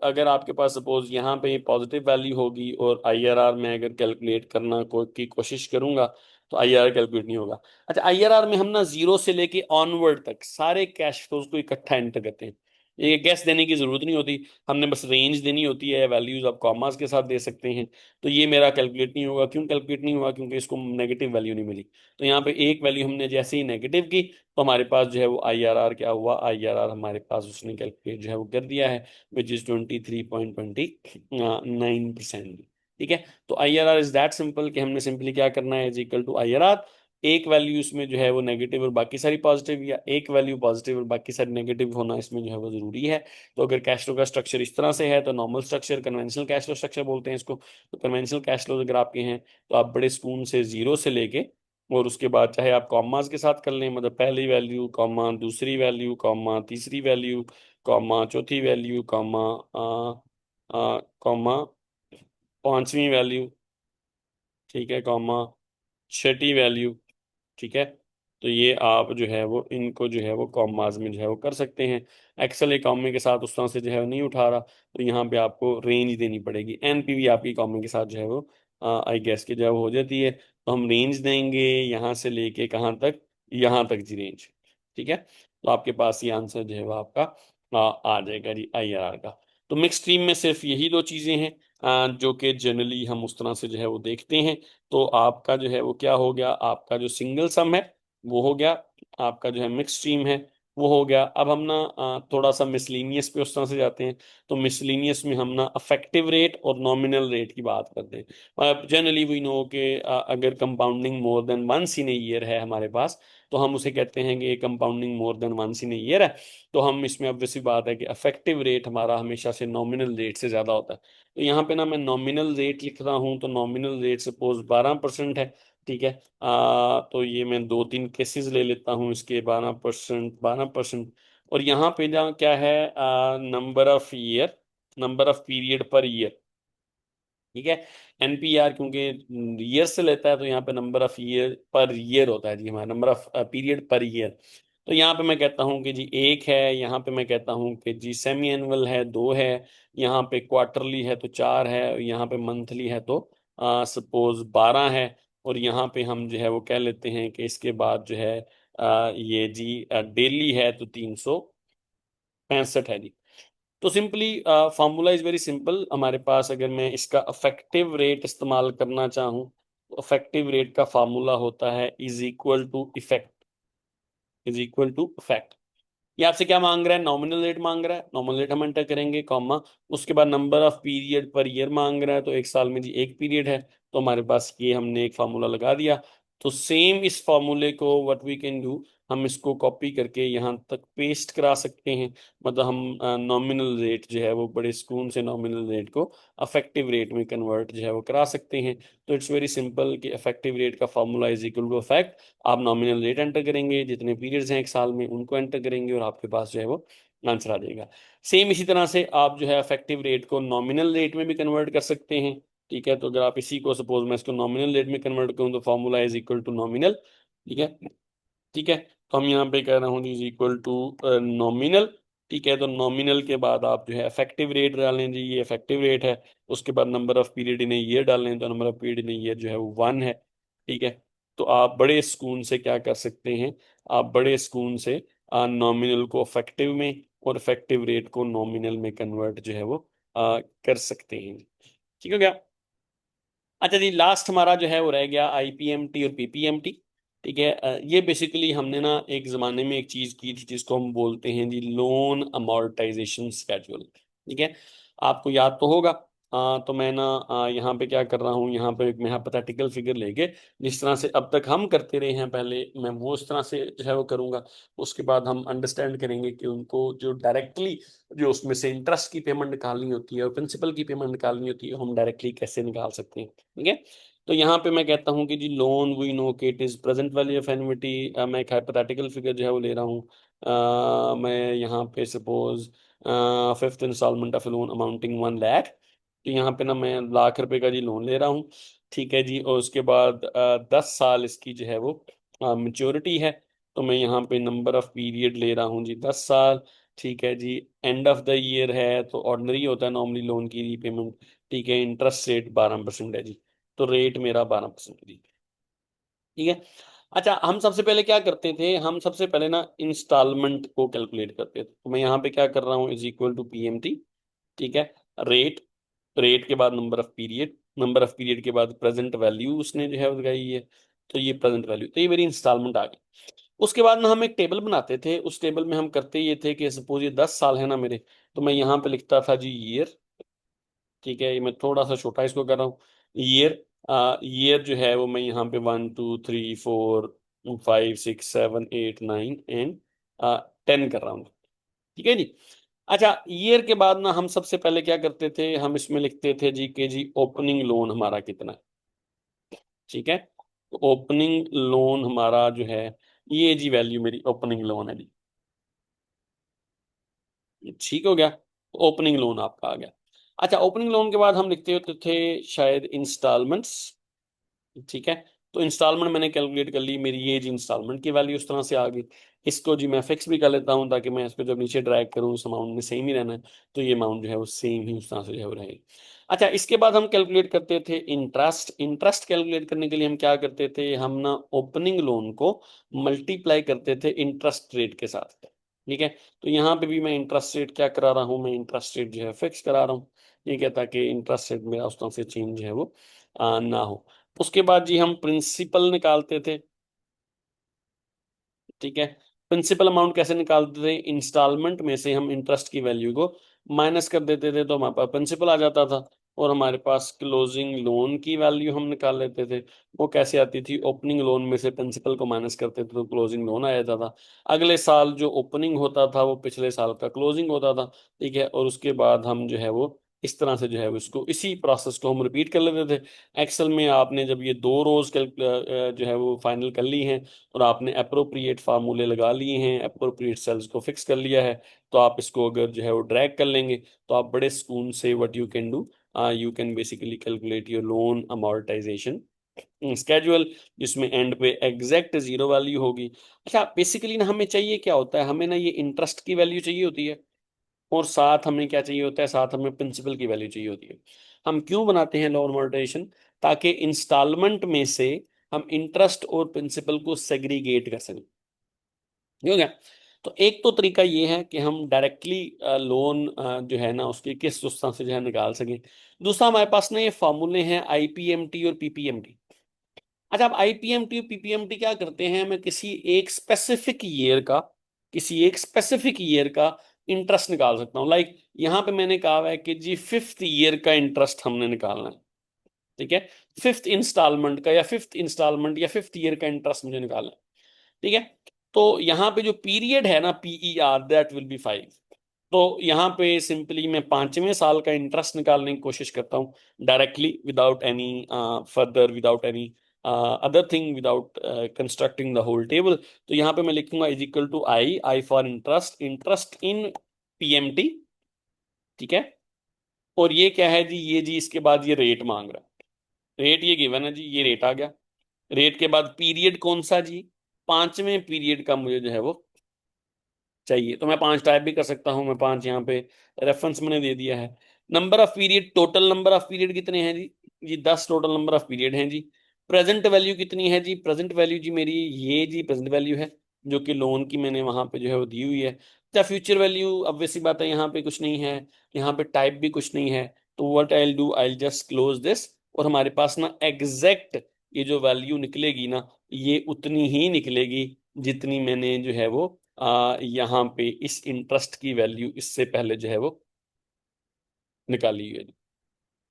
अगर आपके पास सपोज यहाँ पे पॉजिटिव वैल्यू होगी, और IRR में अगर कैलकुलेट करना की कोशिश करूंगा, तो आईआरआर कैलकुलेट नहीं होगा। अच्छा, आईआरआर में हम ना जीरो से लेके ऑनवर्ड तक सारे कैश फ्लोज को इकट्ठा एंटर करते हैं। ये गैस देने की जरूरत नहीं होती, हमने बस रेंज देनी होती है, वैल्यूज आप कॉमास के साथ दे सकते हैं। तो ये मेरा कैलकुलेट नहीं होगा। क्यों कैलकुलेट नहीं हुआ? क्योंकि इसको नेगेटिव वैल्यू नहीं मिली। तो यहाँ पे एक वैल्यू हमने जैसे ही नेगेटिव की, तो हमारे पास जो है वो आईआरआर क्या हुआ, आईआरआर हमारे पास उसने कैलकुलेट जो है वो कर दिया है, विच इज 23.29%। ठीक है। तो आईआरआर इज दैट सिंपल कि हमने सिंपली क्या करना है, इज इक्वल टू आईआरआर, एक वैल्यू इसमें जो है वो नेगेटिव और बाकी सारी पॉजिटिव, या एक वैल्यू पॉजिटिव और बाकी सारी नेगेटिव होना इसमें जो है वो जरूरी है। तो अगर कैश फ्लो का स्ट्रक्चर इस तरह से है तो normal structure, conventional cash flow structure बोलते हैं इसको। तो कन्वेंशनल कैश फ्लो अगर आपके हैं तो आप बड़े सुकून से जीरो से लेके, और उसके बाद चाहे आप कॉमास के साथ कर लें, मतलब पहली वैल्यू कॉमा, दूसरी वैल्यू कॉमा, तीसरी वैल्यू कॉमा, चौथी वैल्यू कॉमा, कॉमा, पांचवी वैल्यू, ठीक है, कॉमा, छठी वैल्यू। ठीक है। तो ये आप जो है वो इनको जो है वो कॉमास में जो है वो कर सकते हैं। एक्सेल एक कॉमे के साथ उस तरह से जो है वो नहीं उठा रहा, तो यहाँ पे आपको रेंज देनी पड़ेगी। एनपीवी आपकी कॉमे के साथ जो है वो आई गेस की जो है वो हो जाती है। तो हम रेंज देंगे यहाँ से लेके कहाँ तक, यहाँ तक जी रेंज। ठीक है। तो आपके पास ये आंसर जो है वो आपका आ जाएगा जी आईआरआर का। तो मिक्स स्ट्रीम में सिर्फ यही दो चीजें हैं जो कि जनरली हम उस तरह से जो है वो देखते हैं। तो आपका जो है वो क्या हो गया, आपका जो सिंगल सम है वो हो गया, आपका जो है मिक्स स्ट्रीम है वो हो गया। अब हम ना थोड़ा सा मिसलीनियस पे उस तरह से जाते हैं। तो मिसलीनियस में हम ना अफेक्टिव रेट और नॉमिनल रेट की बात करते हैं। जनरली वी नो कि अगर compounding more than once in a year है हमारे पास, तो हम उसे कहते हैं कि compounding more than once in a year है। तो हम इसमें ऑब्वियसली बात है कि अफेक्टिव रेट हमारा हमेशा से नॉमिनल रेट से ज्यादा होता है। तो यहाँ पे ना मैं नॉमिनल रेट लिख रहा हूँ, तो नॉमिनल रेट सपोज 12% है। ठीक है। तो ये मैं दो तीन केसेस ले लेता हूँ इसके, 12%, 12%। और यहाँ पे जहाँ क्या है, number of year, number of period per year. ठीक है। एनपीआर क्योंकि ईयर से लेता है, तो यहाँ पे number of year per year होता है जी हमारा, number of period per year. तो यहाँ पे मैं कहता हूँ कि जी एक है, यहाँ पे मैं कहता हूँ कि जी सेमी एनुअल है, दो है, यहाँ पे क्वार्टरली है तो चार है, यहाँ पे मंथली है तो सपोज 12 है। और यहाँ पे हम जो है वो कह लेते हैं कि इसके बाद जो है ये जी डेली है तो 365 है जी। तो simply formula is very simple हमारे पास। अगर मैं इसका अफेक्टिव रेट इस्तेमाल करना चाहूँ, तो अफेक्टिव रेट का फार्मूला होता है is equal to effect, is equal to effect. ये आपसे क्या मांग रहा है, नॉमिनल रेट मांग रहा है, नॉमिनल रेट हम एंटर करेंगे कॉमा, उसके बाद number of period per year मांग रहा है, तो एक साल में जी एक पीरियड है, तो हमारे पास ये हमने एक फार्मूला लगा दिया। तो सेम इस फार्मूले को व्हाट वी कैन डू, हम इसको कॉपी करके यहाँ तक पेस्ट करा सकते हैं। मतलब हम नॉमिनल रेट जो है वो बड़े सुकून से नॉमिनल रेट को अफेक्टिव रेट में कन्वर्ट जो है वो करा सकते हैं। तो इट्स वेरी सिंपल कि अफेक्टिव रेट का formula is equal to effect, आप नॉमिनल रेट एंटर करेंगे, जितने पीरियड्स हैं एक साल में उनको एंटर करेंगे, और आपके पास जो है वो आंसर आ जाएगा। सेम इसी तरह से आप जो है इफेक्टिव रेट को नॉमिनल रेट में भी कन्वर्ट कर सकते हैं। ठीक है। तो अगर आप इसी को सपोज मैं इसको नॉमिनल रेट में कन्वर्ट करूँ, तो formula is equal to nominal. ठीक है। ठीक है। तो हम यहाँ पे कह रहा हूँ इज इक्वल टू नॉमिनल। ठीक है। तो नॉमिनल के बाद आप जो है इफेक्टिव रेट डालें जी, ये इफेक्टिव रेट है। उसके बाद number of period in year डालें, तो number of period in year जो है वो 1 है। ठीक है। तो आप बड़े सुकून से क्या कर सकते हैं, आप बड़े सुकून से नॉमिनल को इफेक्टिव में और इफेक्टिव रेट को नॉमिनल में कन्वर्ट जो है वो कर सकते हैं। ठीक हो गया। अच्छा जी, लास्ट हमारा जो है वो रह गया आईपीएमटी और पीपीएमटी। ठीक है। ये बेसिकली हमने ना एक जमाने में एक चीज की थी जिसको हम बोलते हैं जी लोन अमोर्टाइजेशन स्केड्यूल। ठीक है। आपको याद तो होगा। तो मैं ना यहाँ पे क्या कर रहा हूँ, यहाँ पे एक मैं हाइपोथेटिकल फिगर लेके जिस तरह से अब तक हम करते रहे हैं पहले, मैं वो उस तरह से जो है वो करूंगा। उसके बाद हम अंडरस्टैंड करेंगे कि उनको जो डायरेक्टली जो उसमें से इंटरेस्ट की पेमेंट निकालनी होती है और प्रिंसिपल की पेमेंट निकालनी होती है, हम डायरेक्टली कैसे निकाल सकते हैं। ठीक है। तो यहाँ पे मैं कहता हूँ कि जी लोन वी नो कि it is present value of annuity. मैं एक हाइपोथेटिकल फिगर जो है वो ले रहा हूँ। मैं यहाँ पे suppose fifth installment of loan amounting 1 lakh. तो यहाँ पे ना मैं लाख रुपए का जी लोन ले रहा हूँ। ठीक है जी। और उसके बाद 10 साल इसकी जो है वो मेच्योरिटी है। तो मैं यहाँ पे नंबर ऑफ पीरियड ले रहा हूँ जी 10 साल। ठीक है जी। एंड ऑफ द ईयर है तो ऑर्डिनरी होता है नॉर्मली लोन की रीपेमेंट। ठीक है। इंटरेस्ट रेट 12% है जी। तो रेट मेरा 12% है जी। ठीक है। अच्छा, हम सबसे पहले क्या करते थे, हम सबसे पहले ना इंस्टॉलमेंट को कैलकुलेट करते थे। तो मैं यहाँ पे क्या कर रहा हूँ, इज इक्वल टू पीएमटी। ठीक है। रेट, रेट के बाद number of period, number of period के बाद प्रेजेंट वैल्यू उसने जो है वो लगाई है, तो ये प्रेजेंट वैल्यू, तो ये मेरी इंस्टॉलमेंट आ गई। उसके बाद ना हम एक टेबल बनाते थे, उस टेबल में हम करते ये थे कि सपोज ये 10 साल है ना मेरे, तो मैं यहाँ पे लिखता था जी ईयर। ठीक है, ये मैं थोड़ा सा छोटा इसको कर रहा हूँ। ईयर, ईयर जो है वो मैं यहाँ पे 1 2 3 4 5 6 7 8 9 एंड 10 कर रहा हूँ। ठीक है जी। अच्छा, ईयर के बाद ना हम सबसे पहले क्या करते थे, हम इसमें लिखते थे जी के जी ओपनिंग लोन हमारा कितना है। ठीक है, तो ओपनिंग लोन हमारा जो है, ये जी वैल्यू मेरी ओपनिंग लोन है जी। ठीक हो गया, ओपनिंग लोन आपका आ गया। अच्छा, ओपनिंग लोन के बाद हम लिखते होते थे शायद इंस्टॉलमेंट्स। ठीक है, तो इंस्टॉलमेंट मैंने कैलकुलेट कर ली, मेरी ये जी इंस्टॉलमेंट की वैल्यू उस तरह से आ गई। इसको जी मैं फिक्स भी कर लेता हूँ, ताकि मैं इसको जब नीचे ड्रैग करूँ उस अमाउंट में सेम ही रहना है, तो ये अमाउंट जो है वो सेम ही उस तरह से जो है वो रहेगी। अच्छा, इसके बाद हम कैलकुलेट करते थे इंटरेस्ट। इंटरेस्ट कैलकुलेट करने के लिए हम क्या करते थे, हम ना ओपनिंग लोन को मल्टीप्लाई करते थे इंटरेस्ट रेट के साथ। ठीक है, तो यहाँ पे भी मैं इंटरेस्ट रेट क्या करा रहा हूँ, मैं इंटरेस्ट रेट जो है फिक्स करा रहा हूँ। ठीक है, ताकि इंटरेस्ट रेट मेरा उस तरह से चेंज जो है वो ना हो। उसके बाद जी हम प्रिंसिपल निकालते थे। ठीक है, प्रिंसिपल अमाउंट कैसे निकालते थे, इंस्टॉलमेंट में से हम इंटरेस्ट की वैल्यू को माइनस कर देते थे, तो हमारे पास प्रिंसिपल आ जाता था। और हमारे पास क्लोजिंग लोन की वैल्यू हम निकाल लेते थे। वो कैसे आती थी, ओपनिंग लोन में से प्रिंसिपल को माइनस करते थे तो क्लोजिंग लोन आ जाता था। अगले साल जो ओपनिंग होता था वो पिछले साल का क्लोजिंग होता था। ठीक है, और उसके बाद हम जो है वो इस तरह से जो है वो इसको, इसी प्रोसेस को हम रिपीट कर लेते थे। एक्सेल में आपने जब ये दो रोज जो है वो फाइनल कर ली हैं, और आपने अप्रोप्रिएट फार्मूले लगा लिए हैं, अप्रोप्रिएट सेल्स को फिक्स कर लिया है, तो आप इसको अगर जो है वो ड्रैग कर लेंगे, तो आप बड़े सुकून से what you can do, you can basically calculate your loan amortisation schedule, जिसमें एंड पे एग्जैक्ट जीरो वैल्यू होगी। अच्छा, बेसिकली ना हमें चाहिए क्या होता है, हमें ना ये इंटरेस्ट की वैल्यू चाहिए होती है, और साथ हमें क्या चाहिए होता है, साथ हमें प्रिंसिपल की वैल्यू चाहिए होती है। हम क्यों बनाते हैं लोन अमोर्टाइजेशन, ताकि इंस्टॉलमेंट में से हम इंटरेस्ट और प्रिंसिपल को सेग्रीगेट कर सकें। हो गया। तो एक तो तरीका ये है कि हम डायरेक्टली लोन जो है ना उसकी किस उस तरह से जो है निकाल सकें। दूसरा, हमारे पास ना ये फॉर्मूले हैं आईपीएमटी और पीपीएमटी। अच्छा, अब आईपीएमटी और पीपीएमटी क्या करते हैं, हमें किसी एक स्पेसिफिक ईयर का, किसी एक स्पेसिफिक ईयर का इंटरेस्ट निकाल सकता हूँ। लाइक यहाँ पे मैंने कहा हुआ है कि जी फिफ्थ ईयर का इंटरेस्ट हमने निकालना है। ठीक है, फिफ्थ इंस्टॉलमेंट का, या फिफ्थ इंस्टॉलमेंट या फिफ्थ ईयर का इंटरेस्ट मुझे निकालना है। ठीक है, तो यहाँ पे जो पीरियड है ना, PER, दैट विल बी 5। तो यहाँ पे सिंपली मैं 5वें साल का इंटरेस्ट निकालने की कोशिश करता हूँ, directly, without any further, without any other thing, without constructing the whole table. तो यहाँ पे मैं लिखूंगा is equal to I, I for interest, interest in PMT. ठीक है, और ये क्या है जी, ये जी इसके बाद ये रेट मांग रहा है, रेट ये गिवन है जी, ये रेट आ गया। रेट के बाद पीरियड कौन सा जी, 5वें पीरियड का मुझे जो है वो चाहिए, तो मैं 5 टाइप भी कर सकता हूँ, मैं 5 यहाँ पे रेफरेंस मैंने दे दिया है। Number of period, total number of period कितने हैं जी, जी 10 टोटल नंबर ऑफ पीरियड हैं जी। प्रेजेंट वैल्यू कितनी है जी, प्रेजेंट वैल्यू जी मेरी ये जी प्रेजेंट वैल्यू है, जो कि लोन की मैंने वहां पे जो है वो दी हुई है। क्या फ्यूचर वैल्यू, अब वैसी बात है, यहाँ पे कुछ नहीं है, यहाँ पे टाइप भी कुछ नहीं है। तो what I will do, I will just close this, और हमारे पास ना एग्जैक्ट ये जो वैल्यू निकलेगी ना, ये उतनी ही निकलेगी जितनी मैंने जो है वो यहाँ पे इस इंटरेस्ट की वैल्यू इससे पहले जो है वो निकाली है।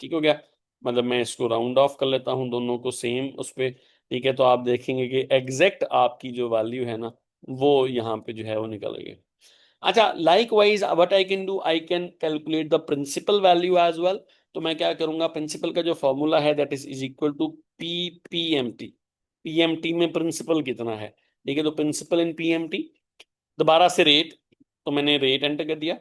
ठीक हो गया, मतलब मैं इसको राउंड ऑफ कर लेता हूँ दोनों को सेम उस पे। ठीक है, तो आप देखेंगे कि एग्जैक्ट आपकी जो वैल्यू है ना, वो यहाँ पे जो है वो निकल गई। अच्छा, likewise what I can do, I can calculate the principal value as well. तो मैं क्या करूंगा, प्रिंसिपल का जो फॉर्मूला है that is equal to PPMT. PMT में प्रिंसिपल कितना है, ठीक है, तो प्रिंसिपल इन पीएमटी, दोबारा से रेट, तो मैंने रेट एंटर कर दिया।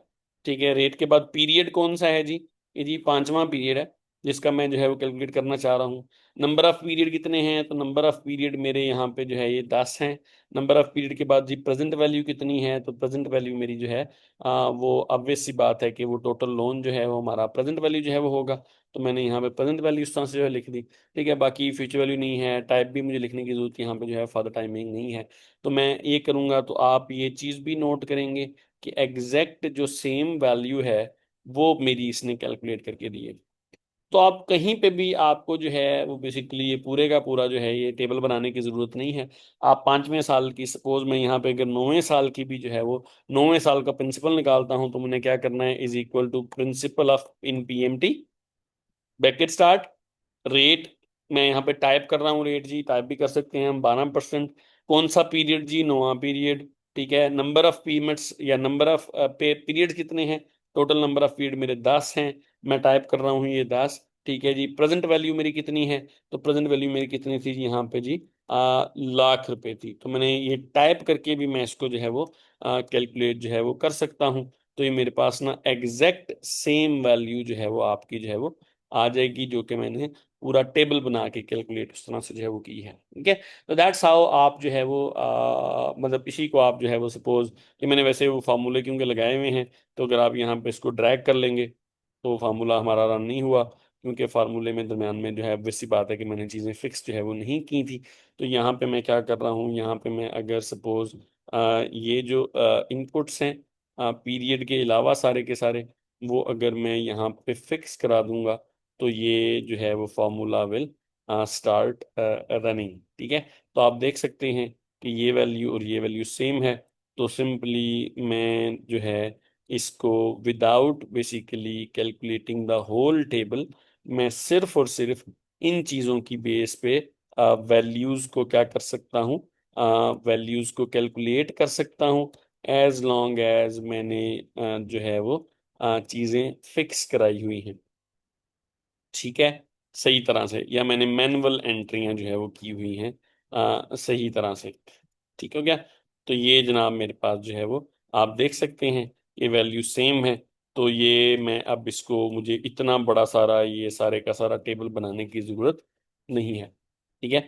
ठीक है, रेट के बाद पीरियड कौन सा है जी, ये जी 5वां पीरियड है। जिसका मैं जो है वो कैलकुलेट करना चाह रहा हूँ। नंबर ऑफ पीरियड कितने हैं, तो नंबर ऑफ पीरियड मेरे यहाँ पे जो है ये 10 हैं। नंबर ऑफ पीरियड के बाद जी प्रेजेंट वैल्यू कितनी है, तो प्रेजेंट वैल्यू मेरी जो है वो ऑब्वियस सी बात है कि वो टोटल लोन जो है वो हमारा प्रेजेंट वैल्यू जो है वो होगा। तो मैंने यहाँ पे प्रेजेंट वैल्यू इस तरह से जो है लिख दी। ठीक है, बाकी फ्यूचर वैल्यू नहीं है, टाइप भी मुझे लिखने की जरूरत यहाँ पे जो है फॉर द टाइमिंग नहीं है। तो मैं ये करूंगा, तो आप ये चीज़ भी नोट करेंगे कि एग्जैक्ट जो सेम वैल्यू है वो मेरी इसने कैलकुलेट करके दी है। तो आप कहीं पे भी आपको जो है वो बेसिकली ये पूरे का पूरा जो है ये टेबल बनाने की जरूरत नहीं है। आप 5वें साल की, सपोज मैं यहाँ पे अगर 9वें साल की भी जो है वो 9वें साल का प्रिंसिपल निकालता हूं, तो मुझे क्या करना है, is equal to principal of in PMT bracket start rate. मैं यहाँ पे टाइप कर रहा हूँ रेट, जी टाइप भी कर सकते हैं हम, 12%। कौन सा पीरियड जी, 9वां पीरियड। ठीक है, नंबर ऑफ पीरियड्स या नंबर ऑफ पीरियड कितने हैं, टोटल नंबर ऑफ पीरियड मेरे 10 हैं, मैं टाइप कर रहा हूँ ये 10। ठीक है जी, प्रेजेंट वैल्यू मेरी कितनी है, तो प्रेजेंट वैल्यू मेरी कितनी थी जी यहाँ पे जी, लाख रुपए थी। तो मैंने ये टाइप करके भी मैं इसको जो है वो कैलकुलेट जो है वो कर सकता हूँ। तो ये मेरे पास ना एग्जैक्ट सेम वैल्यू जो है वो आपकी जो है वो आ जाएगी, जो कि मैंने पूरा टेबल बना के कैलकुलेट उस तरह से जो है वो की है। ठीक है, तो दैट्स हाउ आप जो है वो मतलब इसी को आप जो है वो सपोज कि मैंने वैसे वो फार्मूले क्योंकि लगाए हुए हैं, तो अगर आप यहाँ पे इसको ड्रैग कर लेंगे तो फार्मूला हमारा रन नहीं हुआ, क्योंकि फार्मूले में दरम्यान में जो है वैसी बात है कि मैंने चीज़ें फिक्स जो है वो नहीं की थी। तो यहाँ पे मैं क्या कर रहा हूँ, यहाँ पे मैं अगर सपोज ये जो इनपुट्स हैं पीरियड के अलावा सारे के सारे, वो अगर मैं यहाँ पे फिक्स करा दूंगा, तो ये जो है वो फॉर्मूला विल स्टार्ट रनिंग। ठीक है, तो आप देख सकते हैं कि ये वैल्यू और ये वैल्यू सेम है। तो सिंपली मैं जो है इसको without basically calculating the whole table, मैं सिर्फ और सिर्फ इन चीज़ों की बेस पे वैल्यूज़ को क्या कर सकता हूँ, वैल्यूज़ को कैलकुलेट कर सकता हूँ, एज लॉन्ग एज मैंने जो है वो चीज़ें फिक्स कराई हुई हैं। ठीक है, सही तरह से, या मैंने मैनुअल एंट्रियां जो है वो की हुई हैं सही तरह से। ठीक हो गया, तो ये जनाब मेरे पास जो है वो आप देख सकते हैं ये वैल्यू सेम है। तो ये मैं अब इसको, मुझे इतना बड़ा सारा ये सारे का सारा टेबल बनाने की ज़रूरत नहीं है। ठीक है,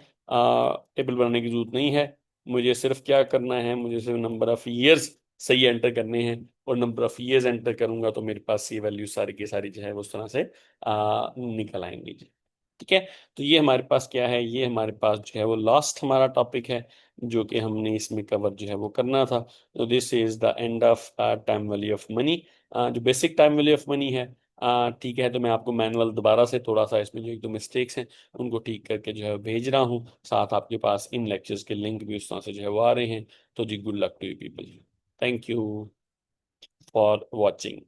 टेबल बनाने की ज़रूरत नहीं है। मुझे सिर्फ क्या करना है, मुझे सिर्फ नंबर ऑफ ईयर्स सही एंटर करने हैं, और नंबर ऑफ ईयर्स एंटर करूंगा तो मेरे पास ये वैल्यू सारी की सारी जो है वो उस तरह से निकल आएंगी जी। ठीक है, तो ये हमारे पास क्या है, ये हमारे पास जो है वो लास्ट हमारा टॉपिक है जो कि हमने इसमें कवर जो है वो करना था। तो this is the end of time value of money, जो basic time value of money है। ठीक है, तो मैं आपको मैनुअल दोबारा से थोड़ा सा इसमें जो एक दो मिस्टेक्स हैं उनको ठीक करके जो है भेज रहा हूँ, साथ आपके पास इन लेक्चर्स के लिंक भी उस तरह से जो है वो आ रहे हैं। तो जी good luck to you people, thank you for watching.